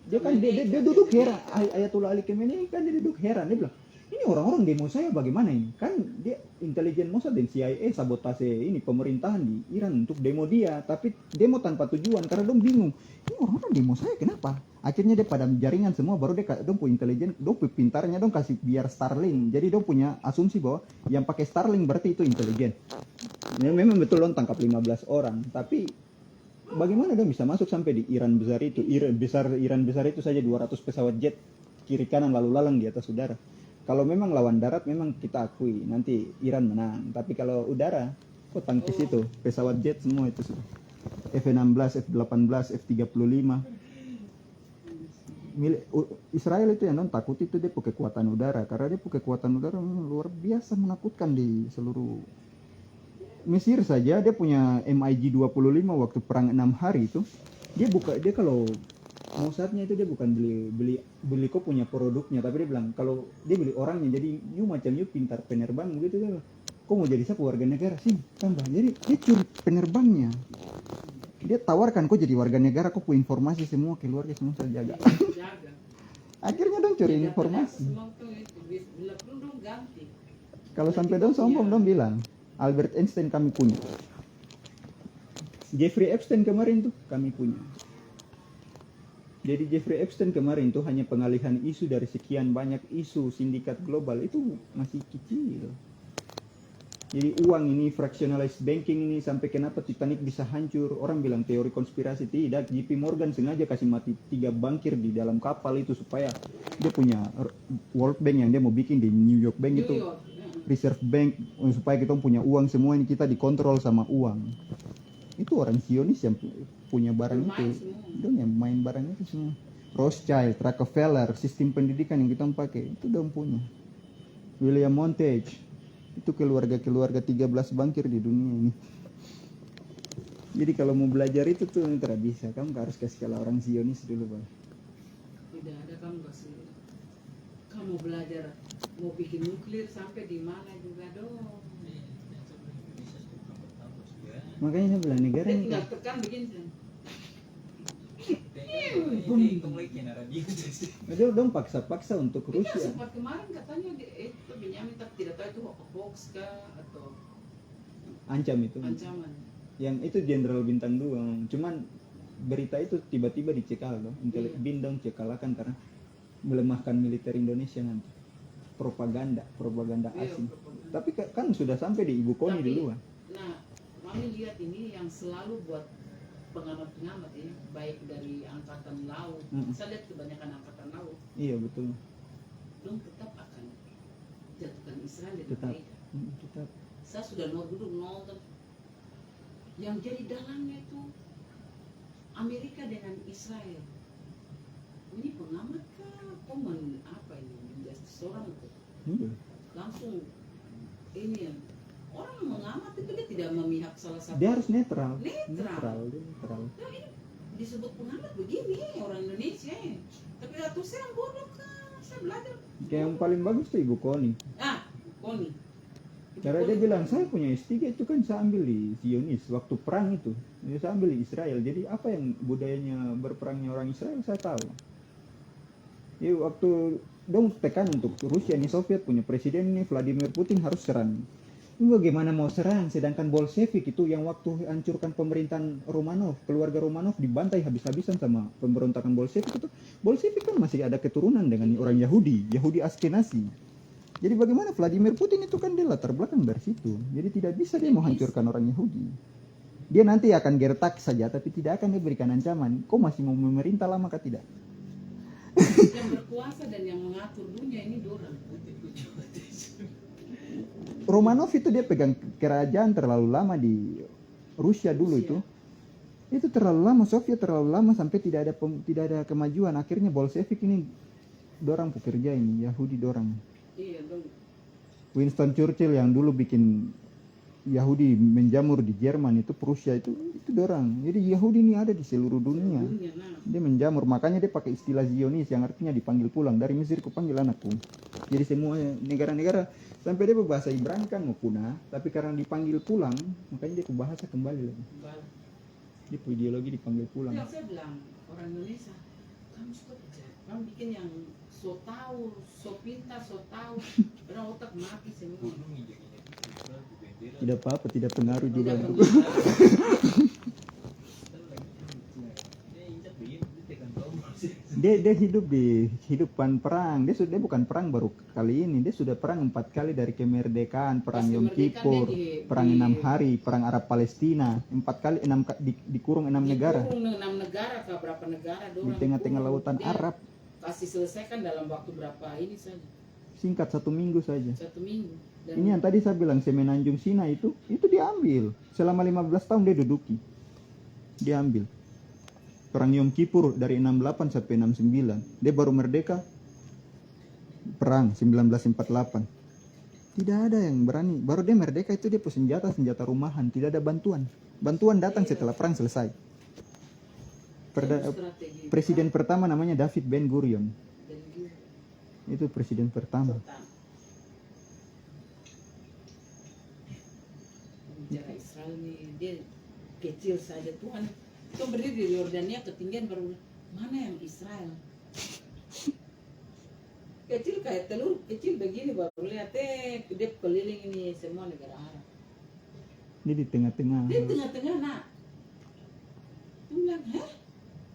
dia kan dia duduk heran. Ayatullah Ali Khamenei kan dia duduk heran, dia bilang ini orang-orang demo saya bagaimana ini? Kan dia intelijen Mossad dan CIA sabotase ini pemerintahan di Iran untuk demo dia, tapi demo tanpa tujuan karena dong bingung. Ini orang-orang demo saya kenapa? Akhirnya dia pada jaringan semua, baru dia dong punya intelijen, dong pintarnya dong kasih biar Starlink. Jadi dong punya asumsi bahwa yang pakai Starlink berarti itu intelijen. Ya, memang betul dong tangkap 15 orang, tapi bagaimana dong bisa masuk sampai di Iran besar itu? Iran besar itu saja 200 pesawat jet kiri kanan lalu lalang di atas udara. Kalau memang lawan darat memang kita akui nanti Iran menang, tapi kalau udara tangkis itu pesawat jet semua itu sudah F-16, F-18, F-35. Israel itu yang non takut itu dia pakai kekuatan udara, karena dia pakai kekuatan udara memang luar biasa menakutkan di seluruh Mesir saja. Dia punya MiG-25 waktu perang 6 hari itu. Dia kalau Mossadnya itu dia bukan beli kok punya produknya, tapi dia bilang kalau dia beli orangnya, jadi macam pintar penerbang gitu dia. Kok mau jadi siapa warga negara sih tambah, jadi dia curi penerbangnya, dia tawarkan kok jadi warga negara, kok punya informasi semua keluarga semua saya jaga. Akhirnya dong curi informasi. Kalau sampai dong sombong dong bilang Albert Einstein kami punya, Jeffrey Epstein kemarin tuh kami punya. Jadi Jeffrey Epstein kemarin itu hanya pengalihan isu dari sekian banyak isu sindikat global, itu masih kecil. Jadi uang ini fractionalized banking ini sampai kenapa Titanic bisa hancur? Orang bilang teori konspirasi, tidak. JP Morgan sengaja kasih mati 3 bankir di dalam kapal itu supaya dia punya World Bank yang dia mau bikin di New York Bank New itu York, Reserve Bank, supaya kita punya uang semua ini kita dikontrol sama uang. Itu orang Zionis yang punya barang Bermain itu. semua. Dia yang main barang itu semua. Rothschild, Rockefeller, sistem pendidikan yang kita pakai itu dia punya. William Montage, itu keluarga-keluarga 13 bankir di dunia ini. Jadi kalau mau belajar itu tuh tidak bisa, kamu harus kasih kalau orang Zionis dulu, Bang. Tidak ada, kamu kasih. Kamu belajar mau bikin nuklir sampai di mana juga dong. Makanya saya bilang negara Dia ini tinggal tekan begini. dia dong paksa-paksa untuk Iya, Rusia. sempat kemarin katanya itu Benyamin tapi tidak tahu itu hoax kah atau Ancam itu. ancaman. Yang itu Jenderal Bintang 2. Cuman berita itu tiba-tiba dicekal dong. Iya. Bin dong cekalakan karena melemahkan militer Indonesia nanti. Propaganda Iya, asing. propaganda. Tapi kan sudah sampai di Ibu Koni Tapi, duluan. Nah, kami lihat ini yang selalu buat pengamat-pengamat ini, baik dari angkatan laut. Saya lihat kebanyakan angkatan laut, Iya betul. belum tetap akan jatuhkan Israel dan Tetap. Amerika. Tetap. Saya sudah duduk nonton. Yang jadi dalangnya itu Amerika dengan Israel. Ini pengamat kah? Komen apa ini? Menjadi seorang tuh. Iya. Langsung ini yang orang mengamat itu dia tidak memihak salah satu. Dia harus netral. Netral. Dia netral. Nah, ini disebut pengamat begini orang Indonesia. Tapi ratu saya bodoh kah? Saya belajar. Kayak yang paling bagus tuh Ibu Koni. Koni. Cara dia bilang saya punya S3 itu kan saya ambil di Zionis waktu perang itu. Saya ambil di Israel. Jadi apa yang budayanya berperangnya orang Israel saya tahu. Jadi waktu dong tekan untuk Rusia nih, Soviet punya presiden nih Vladimir Putin harus serang. Ini bagaimana mau serang sedangkan Bolshevik itu yang waktu hancurkan pemerintahan Romanov, keluarga Romanov dibantai habis-habisan sama pemberontakan Bolshevik itu. Bolshevik kan masih ada keturunan dengan orang Yahudi Ashkenazi. Jadi bagaimana Vladimir Putin itu kan dia latar belakang dari situ. Jadi tidak bisa dia mau hancurkan orang Yahudi. Dia nanti akan gertak saja tapi tidak akan diberikan ancaman. Kau masih mau memerintah lama kah tidak? Yang berkuasa dan yang mengatur dunia ini dorang. Romanov itu dia pegang kerajaan terlalu lama di Rusia dulu itu. Itu terlalu lama, Soviet terlalu lama sampai tidak ada kemajuan. Akhirnya Bolshevik ini dorang pekerja ini, Yahudi dorang. Iya dong. Winston Churchill yang dulu bikin Yahudi menjamur di Jerman itu Prusia itu dorang. Jadi Yahudi ini ada di seluruh dunia. Dia menjamur, makanya dia pakai istilah Zionis yang artinya dipanggil pulang. Dari Mesir kupanggil anakku. Jadi semua negara-negara sampai dia berbahasa Ibrani kan mau punah, tapi karena dipanggil pulang, makanya dia ke bahasa kembali lagi. Dia ideologi dipanggil pulang. Yang saya bilang orang Indonesia, kamu suka kerja, kamu bikin yang so tahu, so pintar, so tahu, orang otak mati semua. Tidak apa-apa, tidak pengaruh juga. Tidak Dia hidup di hidupan perang. Dia bukan perang baru kali ini. Dia sudah perang 4 kali dari kemerdekaan, perang Pas Yom kemerdekaan Kippur, dia perang 6 hari, perang Arab Palestina, 4 kali dikurung 6 negara. Dikurung 6 negara ke berapa negara Di dorang tengah-tengah dikurung. lautan Dia Arab. Kasih selesaikan dalam waktu berapa ini saja, Singkat 1 minggu saja. 1 minggu. Dan Ini yang tadi saya bilang Semenanjung Sinai itu diambil. Selama 15 tahun dia duduki. Dia ambil. Perang Yom Kippur dari 68 sampai 69. Dia baru merdeka. Perang 1948. Tidak ada yang berani. Baru dia merdeka itu dia punya senjata rumahan. Tidak ada bantuan. Bantuan datang setelah perang selesai. strategi Presiden pertama namanya David Ben Gurion. Itu presiden pertama. Bicara Israel nih, dia kecil saja Tuhan. Itu berdiri di Yordania ketinggian baru mana yang Israel? Kecil kayak telur kecil begini baru lihat dia keliling ini semua negara Arab. Ini di tengah-tengah. Dia tengah-tengah nak. Dia bilang, hah?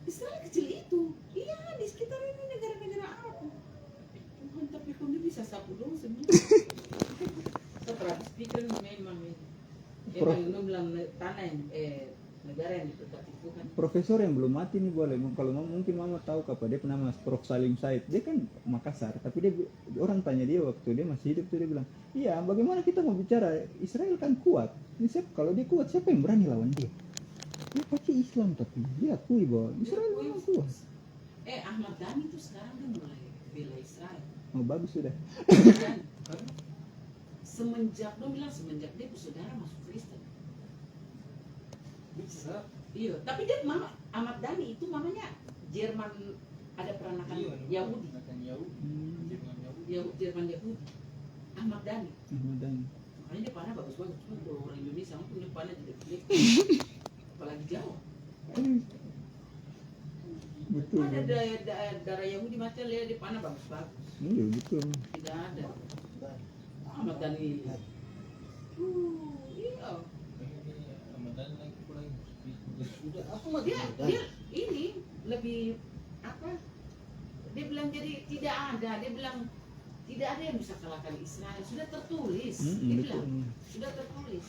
Israel kecil itu? Iya di sekitar ini negara-negara Arab. Tuhan tapi kok dia bisa sapu dong semua. Saya tradisi pikiran memang Prof. memang bilang tanah yang negara yang diberkati Tuhan. Profesor yang belum mati nih boleh, kalau mungkin mama tahu apa dia pernah Prof Salim Said, dia kan Makassar, tapi dia orang tanya dia waktu dia masih hidup tuh dia bilang, iya bagaimana kita mau bicara Israel kan kuat, ini kalau dia kuat siapa yang berani lawan dia? Dia pakai Islam tapi dia akui bahwa Israel memang kuat. Ahmad Dhani tuh sekarang dia mulai bela Israel. Oh bagus sudah. Dan semenjak dia bersaudara masuk Kristen. Bisa. Iya, tapi dia mama Ahmad Dhani itu mamanya Jerman, ada peranakan Yahudi. Peranakan Yahudi. Jerman Yahudi. Jerman Yahudi. Ahmad Dhani. Ahmad Dhani. Makanya dia panah bagus-bagus. Cuma kalau orang Indonesia pun dia panah jelek-jelek. Apalagi Jawa. Betul. Ada darah Yahudi macam dia panah bagus-bagus. Iya betul. Tidak ada. Ahmad Dhani. Iya. Ramadan lagi kurang. Sudah aku mau dia ini lebih apa? Dia bilang jadi tidak ada. Dia bilang tidak ada yang bisa kalahkan Israel. Sudah tertulis. Dia bilang sudah tertulis.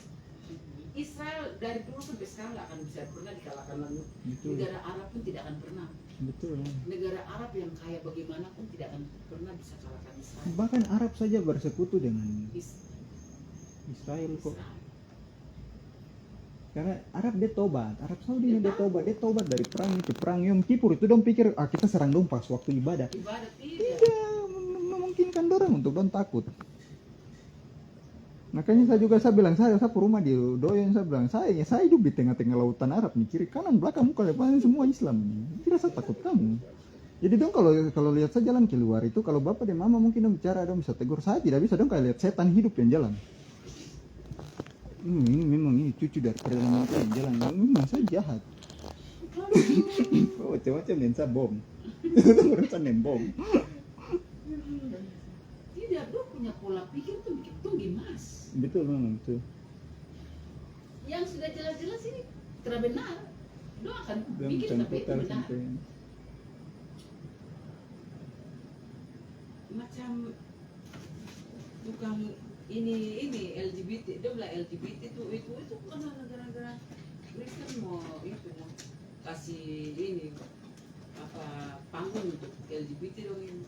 Israel dari dulu sampai sekarang nggak akan bisa pernah dikalahkan lagi. Negara Arab pun tidak akan pernah. Betul. Negara Arab yang kaya bagaimanapun tidak akan pernah bisa kalahkan Israel. Bahkan Arab saja bersekutu dengan Israel kok. Karena Arab dia tobat, Arab Saudi dia tobat dari perang itu, perang Yom Kippur itu dong pikir kita serang dong pas waktu ibadah. Ibadah Tidak memungkinkan dorang untuk dong takut. Makanya saya bilang saya rumah di Doyon, saya bilang saya hidup di tengah-tengah lautan Arab nih, kiri kanan belakang muka depan semua Islam nih. Tidak saya takut kamu. Jadi dong kalau lihat saya jalan keluar itu, kalau bapak dan mama mungkin dong bicara dong bisa tegur, saya tidak bisa dong kayak lihat setan hidup yang jalan. Ini memang ini cucu dari Perdana Menteri yang jalan, memang saya jahat. Oh macam-macam lensa bom. Urusan bom. Tidak, dia punya pola pikir tuh bikin tinggi mas. Betul memang betul. Yang sudah jelas-jelas ini terbenar, dia akan bikin sampai itu benar. Macam tukang ini LGBT, dia bilang LGBT itu karena negara-negara Kristen mau kasih ini apa panggung untuk LGBT dong ini.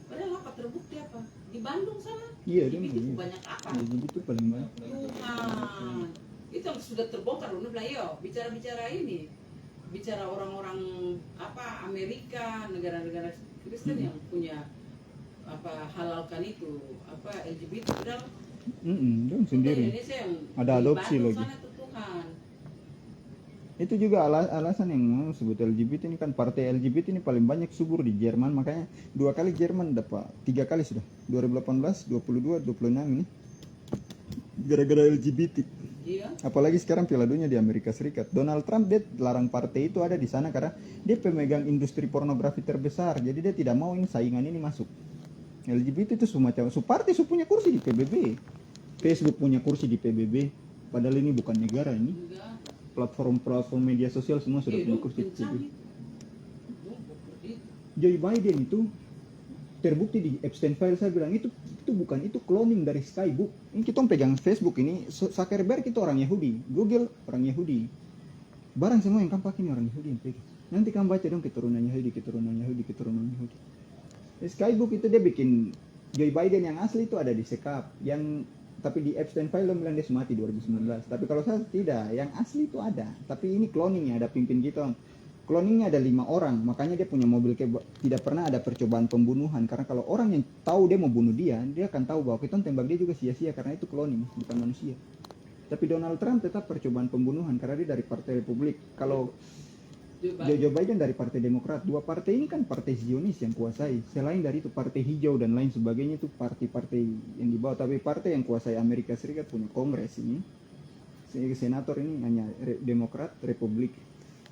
Padahal apa terbukti apa di Bandung sana? Iya, LGBT itu iya. banyak apa? LGBT itu paling banyak. Tuhan, itu sudah terbongkar. Udah bilang yo bicara ini, bicara orang-orang apa Amerika, negara-negara Kristen yang punya apa halalkan itu apa LGBT padahal dong sendiri. Indonesia yang ada adopsi lagi. Sana tuh Tuhan. Itu juga alasan yang mau sebut LGBT ini kan partai LGBT ini paling banyak subur di Jerman, makanya 2 kali Jerman dapat 3 kali sudah 2018, 22, 26 ini gara-gara LGBT. Iya. Apalagi sekarang Piala Dunia di Amerika Serikat. Donald Trump dia larang partai itu ada di sana karena dia pemegang industri pornografi terbesar. Jadi dia tidak mau ini saingan ini masuk. LGBT itu semacam partai punya kursi di PBB. Facebook punya kursi di PBB. Padahal ini bukan negara ini. Platform media sosial semua sudah punya kursi di PBB. Joe Biden itu terbukti di Epstein file, saya bilang itu bukan, itu cloning dari Skybook. Ini kita pegang Facebook ini, Zuckerberg itu orang Yahudi, Google orang Yahudi, barang semua yang kamu pakai ini orang Yahudi yang pegang. Nanti kamu baca dong keturunan Yahudi. Skybook itu dia bikin Joe Biden yang asli itu ada di sekap, yang tapi di Epstein file dia bilang dia mati 2019. Tapi kalau saya tidak, yang asli itu ada. Tapi ini cloningnya ada pimpin kita. Cloningnya ada 5 orang, makanya dia punya mobil tidak pernah ada percobaan pembunuhan. Karena kalau orang yang tahu dia mau bunuh dia akan tahu bahwa kita tembak dia juga sia-sia karena itu cloning, bukan manusia. Tapi Donald Trump tetap percobaan pembunuhan karena dia dari Partai Republik. Kalau Joe Biden dari Partai Demokrat. 2 partai ini kan partai Zionis yang kuasai. Selain dari itu partai hijau dan lain sebagainya itu partai-partai yang di bawah. Tapi partai yang kuasai Amerika Serikat punya Kongres ini, senator ini hanya Demokrat, Republik.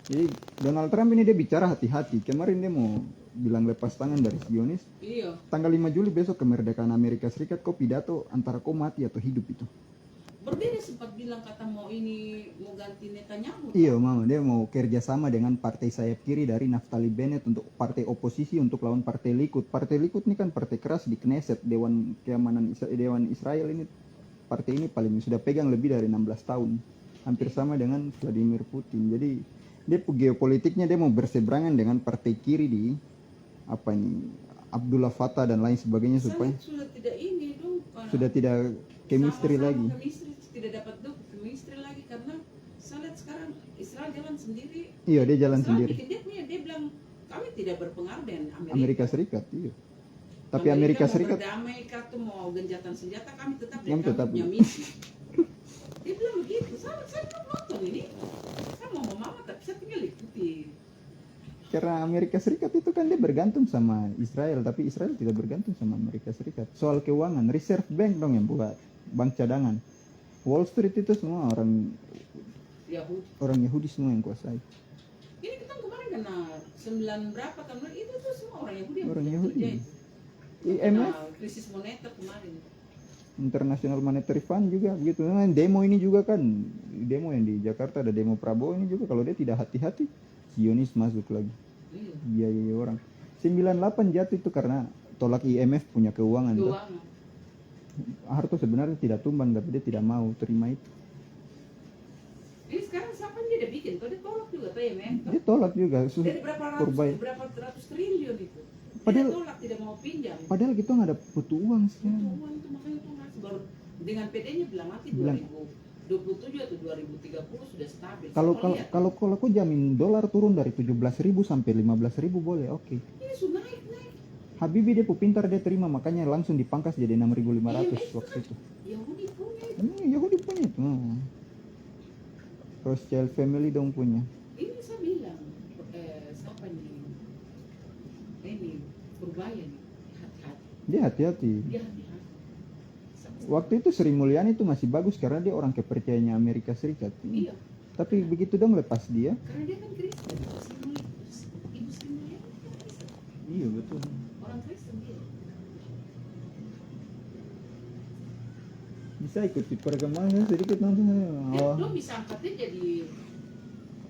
Jadi Donald Trump ini dia bicara hati-hati. Kemarin dia mau bilang lepas tangan dari Zionis. Iya. Tanggal 5 Juli besok kemerdekaan Amerika Serikat, kau pidato antara kau mati atau hidup itu. Berbeda sempat bilang kata mau ganti Netanyahu. Iya mama, dia mau kerjasama dengan partai sayap kiri dari Naftali Bennett untuk partai oposisi untuk lawan partai Likud. Partai Likud ini kan partai keras di Knesset, Dewan Keamanan Dewan Israel ini. partai ini paling sudah pegang lebih dari 16 tahun. Hampir sama dengan Vladimir Putin. Jadi dia geopolitiknya dia mau berseberangan dengan partai kiri di apa ini Abdullah Fattah dan lain sebagainya supaya sudah tidak ini dong. sudah tidak chemistry Sama-sama lagi. Chemistry, tidak dapat chemistry lagi karena saya lihat sekarang Israel jalan sendiri. Iya, dia jalan Israel sendiri. dia bilang kami tidak berpengaruh dengan Amerika Serikat, iya. Tapi Amerika Amerika mau Serikat berdamai atau mau gencatan senjata kami tetap Kami tetap- punya misi. Dia bilang begitu. Saya belum nonton ini. Saya mau mama tapi saya tinggal ikuti. karena Amerika Serikat itu kan dia bergantung sama Israel, tapi Israel tidak bergantung sama Amerika Serikat. Soal keuangan, Reserve Bank dong yang buat, bank cadangan. Wall Street itu semua orang Yahudi semua yang kuasai. Ini kita kemarin kena 9 berapa tahun lalu itu tuh semua orang Yahudi yang Orang kerja Yahudi. itu. IMF, Kena krisis moneter kemarin. International Monetary Fund juga begitu. Nah, demo ini juga kan, demo yang di Jakarta ada demo Prabowo ini juga kalau dia tidak hati-hati, Zionis masuk lagi. Iya. Biaya orang. 98 jatuh itu karena tolak IMF punya keuangan. Toh. Keuangan. Harto sebenarnya tidak tumbang tapi dia tidak mau terima itu. Ini sekarang siapa yang dia udah bikin? Kau dia tolak juga tuh ya men? Dia tolak juga. Dari berapa ratus triliun itu. Padahal- Dia tolak tidak mau pinjam. Padahal kita nggak ada butuh uang Itu sekarang. uang itu makanya tuh Mas baru dengan PD-nya bilang nanti Bilang. 2027 atau 2030 sudah stabil. Kalau Saya lihat, kalau aku jamin dolar turun dari 17.000 sampai 15.000 boleh, oke. ini sudah naik. Habibie dia pintar dia terima makanya langsung dipangkas jadi 6.500 waktu itu. Yahudi punya. Yahudi punya itu. Rothschild family dong punya. Ini saya bilang siapa nih? Ini Purbaya nih. Hati-hati. Dia hati-hati. Dia hati-hati. Waktu itu Sri Mulyani itu masih bagus karena dia orang kepercayaannya Amerika Serikat. Iya. Tapi begitu dong lepas dia. Karena dia kan Kristen. Ibu Sri Mulyani kan Kristen. Iya betul. Orang Kristen dia. Bisa ikuti perkembangan sedikit nonton. Dia bisa angkatnya jadi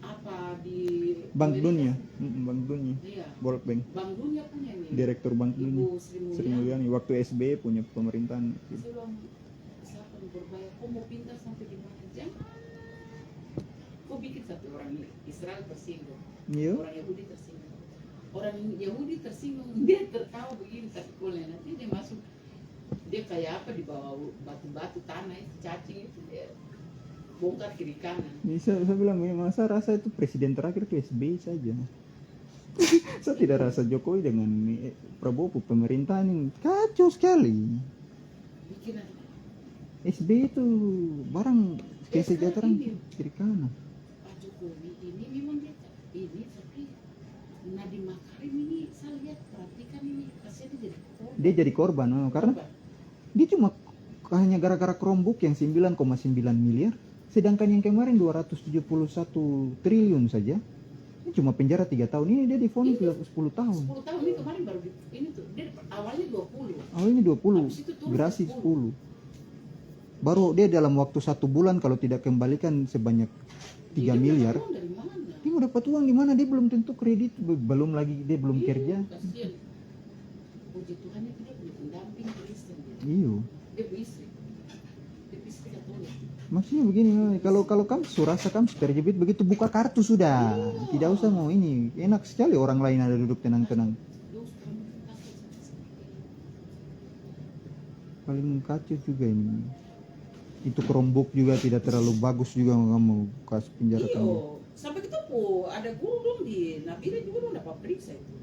apa di Bank Amerika. Dunia, Bank Dunia, Iya. World Bank, Bank Dunia punya nih. Direktur Bank Dunia, Ibu Sri Sri Mulyani. Mulyani. Waktu SBY punya pemerintahan. Saya bilang, siapa yang berbahaya? Kau mau pintar sampai di mana? Jangan. Kau bikin satu orang Israel tersinggung, Iya. orang Yahudi tersinggung. Orang Yahudi tersinggung, dia tertawa begini tapi boleh nanti dia masuk. Dia kayak apa di bawah batu-batu tanah itu cacing itu dia bongkar kiri kanan. Bisa, saya bilang masa rasa itu presiden terakhir itu SBY saja. Saya tidak rasa Jokowi dengan Prabowo pemerintahan yang kacau sekali. Bikinan SBY itu barang kesejahteraan ini. kiri kanan. Pak Jokowi ini memang dia ini tapi Nadiem Makarim ini saya lihat perhatikan ini kasihan dia jadi korban. Dia jadi korban karena dia cuma hanya gara-gara Chromebook yang 9,9 miliar, sedangkan yang kemarin 271 triliun saja. Ini cuma penjara 3 tahun. Ini dia divonis 10 tahun. 10 tahun ini kemarin baru ini tuh dia awalnya 20. Awalnya 20, Habis itu turun gerasi 10. 10. Baru dia dalam waktu 1 bulan kalau tidak kembalikan sebanyak 3 Dia miliar. dapat uang dari mana? Dia mau dapat uang di mana? Dia belum tentu kredit, belum lagi dia belum Iya, kerja. Kasihan. Puji Tuhan itu dia punya pendamping Kristen. Iya. Dia istri. Dia istri Katolik. Maksudnya begini, kalau kamu surasa kamu terjepit begitu buka kartu sudah, Iya. tidak usah mau ini, enak sekali orang lain ada duduk tenang-tenang. Terus kamu kasih Paling kacau juga ini. Itu Chromebook juga tidak terlalu bagus juga kamu kasih penjara Iya, kamu. sampai kita ada guru dong di Nabila juga dong dapat periksa itu.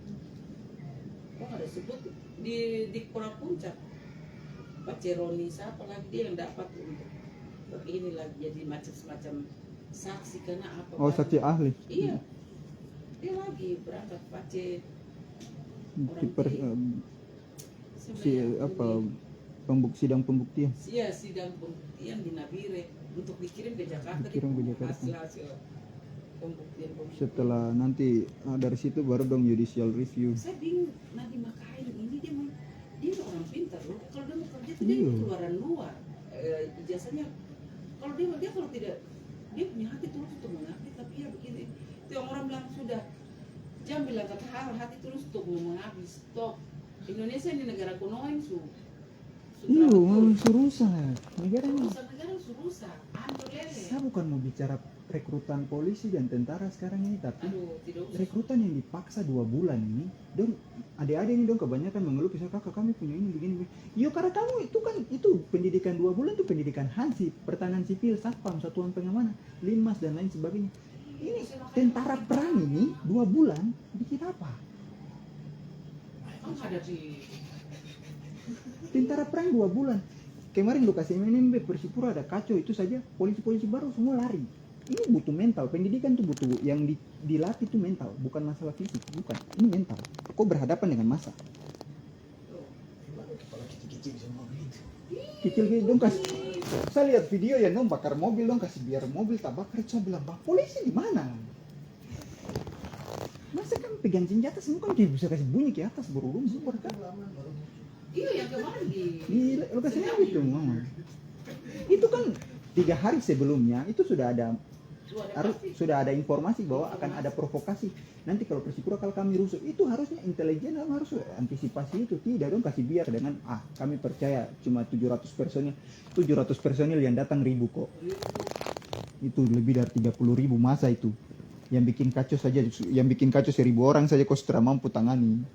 Kok ada sebut di Kora Puncak. Pak Ceroni siapa lagi dia yang dapat untuk ini lagi jadi macam semacam saksi karena apa? Oh, Pak? saksi ahli. Iya. Dia lagi berangkat Pak C. Si apa sidang pembuktian. Iya, sidang pembuktian di Nabire untuk dikirim ke Jakarta. Dikirim ke Jakarta. Hasil pembuktian. Setelah nanti dari situ baru dong judicial review. Saya bingung Nadiem Makarim ini dia orang pintar loh. Kalau dia mau kerja tuh Iya. dia keluaran luar ijazahnya. Kalau dia kalau tidak dia punya hati tulus untuk mengabdi tapi ya begini. Itu yang orang bilang sudah jangan bilang kata hati tulus untuk mengabdi stop. Indonesia ini negara kunoin su. Iyo, surusan. Negara ini. Rusak negara rusak. Hancur lele. Saya bukan mau bicara rekrutan polisi dan tentara sekarang ini, tapi Aduh, tidak usah. rekrutan yang dipaksa 2 bulan ini, dong adik-adik ini dong kebanyakan mengeluh pisah kakak kami punya ini begini. Yo karena kamu itu kan itu pendidikan 2 bulan itu pendidikan Hansip, pertahanan sipil, satpam, satuan pengamanan, linmas dan lain sebagainya. Ini tentara perang ini 2 bulan bikin apa? Emang ada di Tentara perang 2 bulan. Kemarin lu kasih MNMB Persipura ada kacau itu saja, polisi-polisi baru semua lari. Ini butuh mental, pendidikan tuh butuh yang dilatih tuh mental, bukan masalah fisik, bukan. Ini mental. Kok berhadapan dengan massa? Kecil-kecil dong kasih. Saya lihat video ya dong bakar mobil dong kasih biar mobil tak bakar. Saya bilang, "Bang, polisi di mana?" Masa kan pegang senjata semua kan tidak bisa kasih bunyi ke atas berulung super kan? iya yang kemarin Di lokasi itu mama. Itu kan 3 hari sebelumnya itu sudah ada sudah ada informasi bahwa akan ada provokasi. Nanti kalau Persipura kalau kami rusuh itu harusnya intelijen harus antisipasi itu. Tidak dong kasih biar dengan kami percaya cuma 700 personil yang datang 1.000 kok. Itu lebih dari 30.000 masa itu. Yang bikin kacau 1.000 orang saja kok sudah mampu tangani.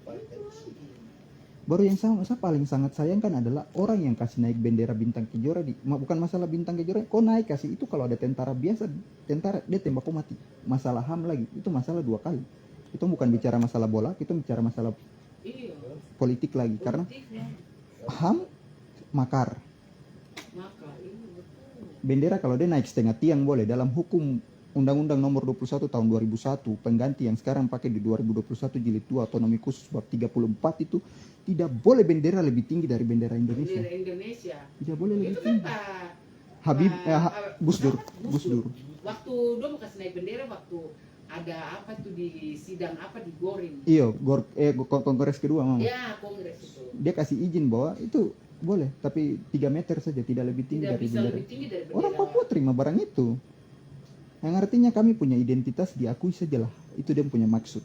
Baru yang saya paling sangat sayangkan adalah orang yang kasih naik bendera bintang kejora bukan masalah bintang kejora, kok naik kasih itu kalau ada tentara biasa, tentara dia tembak kok mati. Masalah HAM lagi, itu masalah 2 kali. Itu bukan bicara masalah bola, itu bicara masalah politik lagi karena HAM makar. Bendera kalau dia naik setengah tiang boleh dalam hukum Undang-Undang Nomor 21 Tahun 2001 pengganti yang sekarang pakai di 2021 jilid 2 otonomi khusus bab 34 itu tidak boleh bendera lebih tinggi dari bendera Indonesia. Bendera Indonesia. Tidak boleh lebih Itu kan tinggi. Gus Dur. Waktu dia mau kasih naik bendera waktu ada apa tuh di sidang apa di Goring. Iya, kongres kedua mama. Ya, kongres itu. Dia kasih izin bahwa itu boleh, tapi 3 meter saja, tidak lebih tinggi Tidak dari bisa bendera. lebih tinggi dari bendera. Orang Papua terima barang itu. Yang artinya kami punya identitas diakui sajalah. Itu dia punya maksud.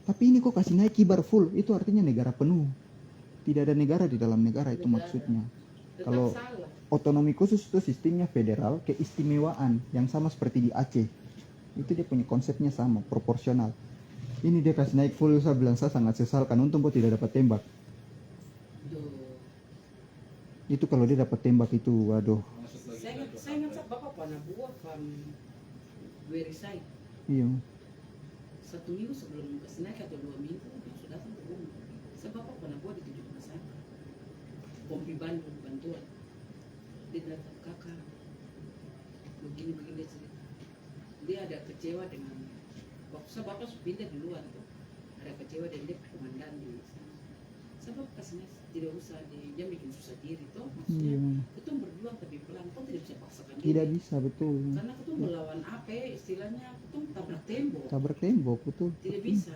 Tapi ini kok kasih naik kibar full, itu artinya negara penuh. Tidak ada negara di dalam negara itu maksudnya. Tetap Kalau salah. otonomi khusus itu sistemnya federal, keistimewaan yang sama seperti di Aceh. Itu dia punya konsepnya sama, proporsional. Ini dia kasih naik full, saya bilang saya sangat sesalkan. Untung kok tidak dapat tembak. Itu kalau dia dapat tembak itu, waduh. Saya ingat bapak pernah buat Werisai. Iya. 1 minggu sebelum kasih naik atau 2 minggu sudah datang ke rumah. Saya bapak pernah buat di 7 rumah sakit. Pompi bantuan. Dia datang kakak. Begini dia cerita. Dia ada kecewa dengan waktu saya bapak pindah di luar tuh. Ada kecewa dengan dia komandan di sana. Saya bapak kasih naik tidak usah dia bikin susah diri toh maksudnya. Itu berjuang tapi pelan kok tidak bisa paksakan diri. Tidak bisa, betul. Karena itu melawan apa ya istilahnya itu tabrak tembok. Tabrak tembok, betul. Tidak bisa.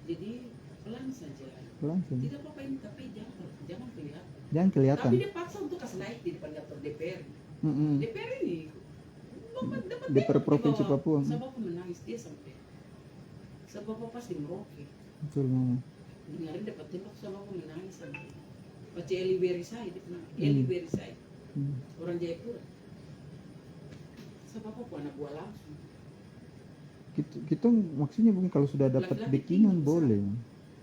Jadi pelan saja. Pelan saja. Tidak apa-apa ini tapi jangan kelihatan. Jangan kelihatan. Tapi dia paksa untuk kasih naik di depan kantor DPR. DPR ini dapat DPR Provinsi Papua. Saya bapak menangis dia sampai. Saya bapak pas di Merauke. Betul mama. Dengarin dapat tembak sama aku menangis sampai. Baca Eli Werisai dia pernah. Eli Werisai. Orang Jayapura. Saya bapak anak buah langsung. Kita maksudnya mungkin kalau sudah dapat backingan boleh.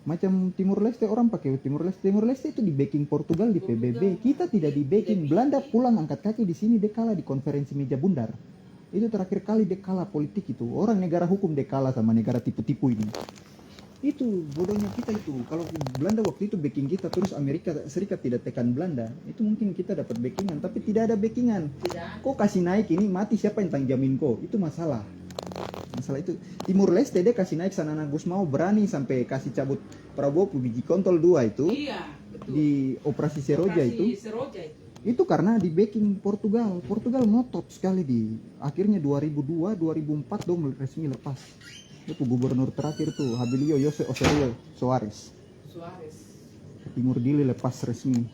Macam Timur Leste orang pakai Timur Leste itu di backing Portugal di PBB. Kita tidak di backing. Belanda pulang angkat kaki di sini dia kalah di konferensi meja bundar. Itu terakhir kali dia kalah politik itu. Orang negara hukum dia kalah sama negara tipu-tipu ini. Itu bodohnya kita itu. Kalau Belanda waktu itu backing kita terus Amerika Serikat tidak tekan Belanda, itu mungkin kita dapat backingan, tapi tidak ada backingan. Kok kasih naik ini mati siapa yang tanggung jamin kok? Itu masalah. Masalah itu. Timur Leste dia kasih naik Sanana Gus mau berani sampai kasih cabut Prabowo biji kontol 2 itu. Iya, betul. Di operasi Seroja itu. Seroja itu. Itu karena di backing Portugal. Portugal ngotot sekali di akhirnya 2002 2004 dong resmi lepas. Itu gubernur terakhir tuh Habilio Jose Osorio Soares. Timur Dili lepas resmi.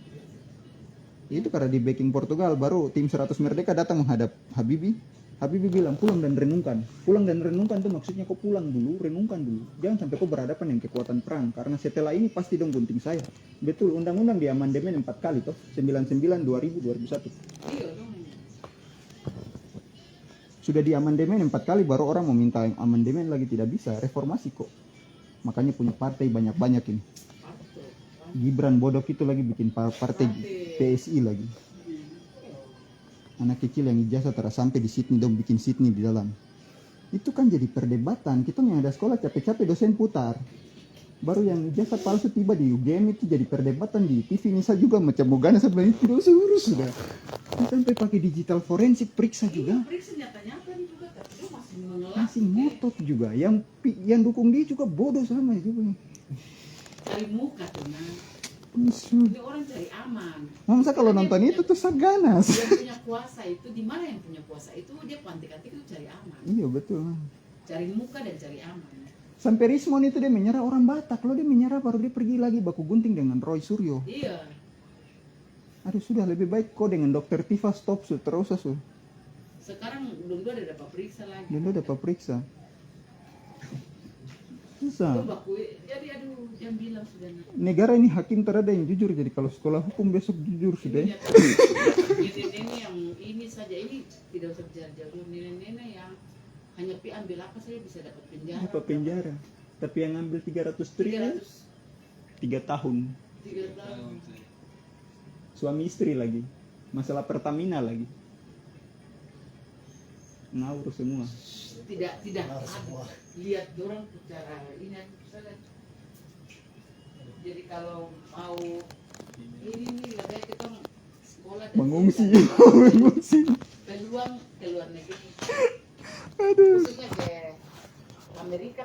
Itu karena di backing Portugal baru tim 100 Merdeka datang menghadap Habibie. Habibie bilang pulang dan renungkan. Pulang dan renungkan itu maksudnya kau pulang dulu, renungkan dulu. Jangan sampai kau berhadapan dengan kekuatan perang. Karena setelah ini pasti dong gunting saya. Betul, undang-undang di amandemen 4 kali toh. 99, 2000, 2001. Iya dong. Sudah di amandemen 4 kali baru orang mau minta amandemen lagi, tidak bisa. Reformasi kok. Makanya punya partai banyak-banyak ini. Gibran Bodok itu lagi bikin partai PSI lagi. Anak kecil yang ijazah terus sampai di Sydney dong bikin Sydney di dalam. Itu kan jadi perdebatan. Kita yang ada sekolah capek-capek dosen putar. Baru yang ijazah palsu tiba di UGM itu jadi perdebatan di TV. Misal juga macam Mogana sebelah itu urus sudah. Sampai pakai digital forensik periksa juga. Periksa nyata-nyata nih juga, tapi dia masih mengelak. Masih ngotot juga. Yang dukung dia juga bodoh sama juga. Cari muka tuh nah. Musuh. Ini orang cari aman. Masa kalau nonton itu tuh saganas. Yang punya kuasa itu, di mana yang punya kuasa itu dia pantik-pantik itu cari aman. Iya betul. Cari muka dan cari aman. Sampai Rismon itu dia menyerah orang Batak. Kalau dia menyerah baru dia pergi lagi baku gunting dengan Roy Suryo. Iya. Aduh sudah lebih baik kau dengan dokter Tifa stop terus su. Sekarang Dondo ada dapat periksa lagi. Dulu dapat periksa. Susah. Itu baku, jadi aduh yang bilang sudah. Negara ini hakim terada yang jujur. Jadi kalau sekolah hukum besok jujur sudah. Nenek-nenek yang ini saja, ini tidak usah bicara jauh. Nenek-nenek yang hanya pi ambil apa saja bisa dapat penjara. Apa penjara? Tapi yang ngambil 300 triliun 3 tahun. 3 tahun. Suami istri lagi. Masalah Pertamina lagi. Ngawur semua. Tidak lihat orang secara ini saja. Jadi kalau mau ini nih lebih kita sekolah dan Mengungsi. kita Mengungsi. peluang ke luar negeri. Aduh. Khususnya ke Amerika.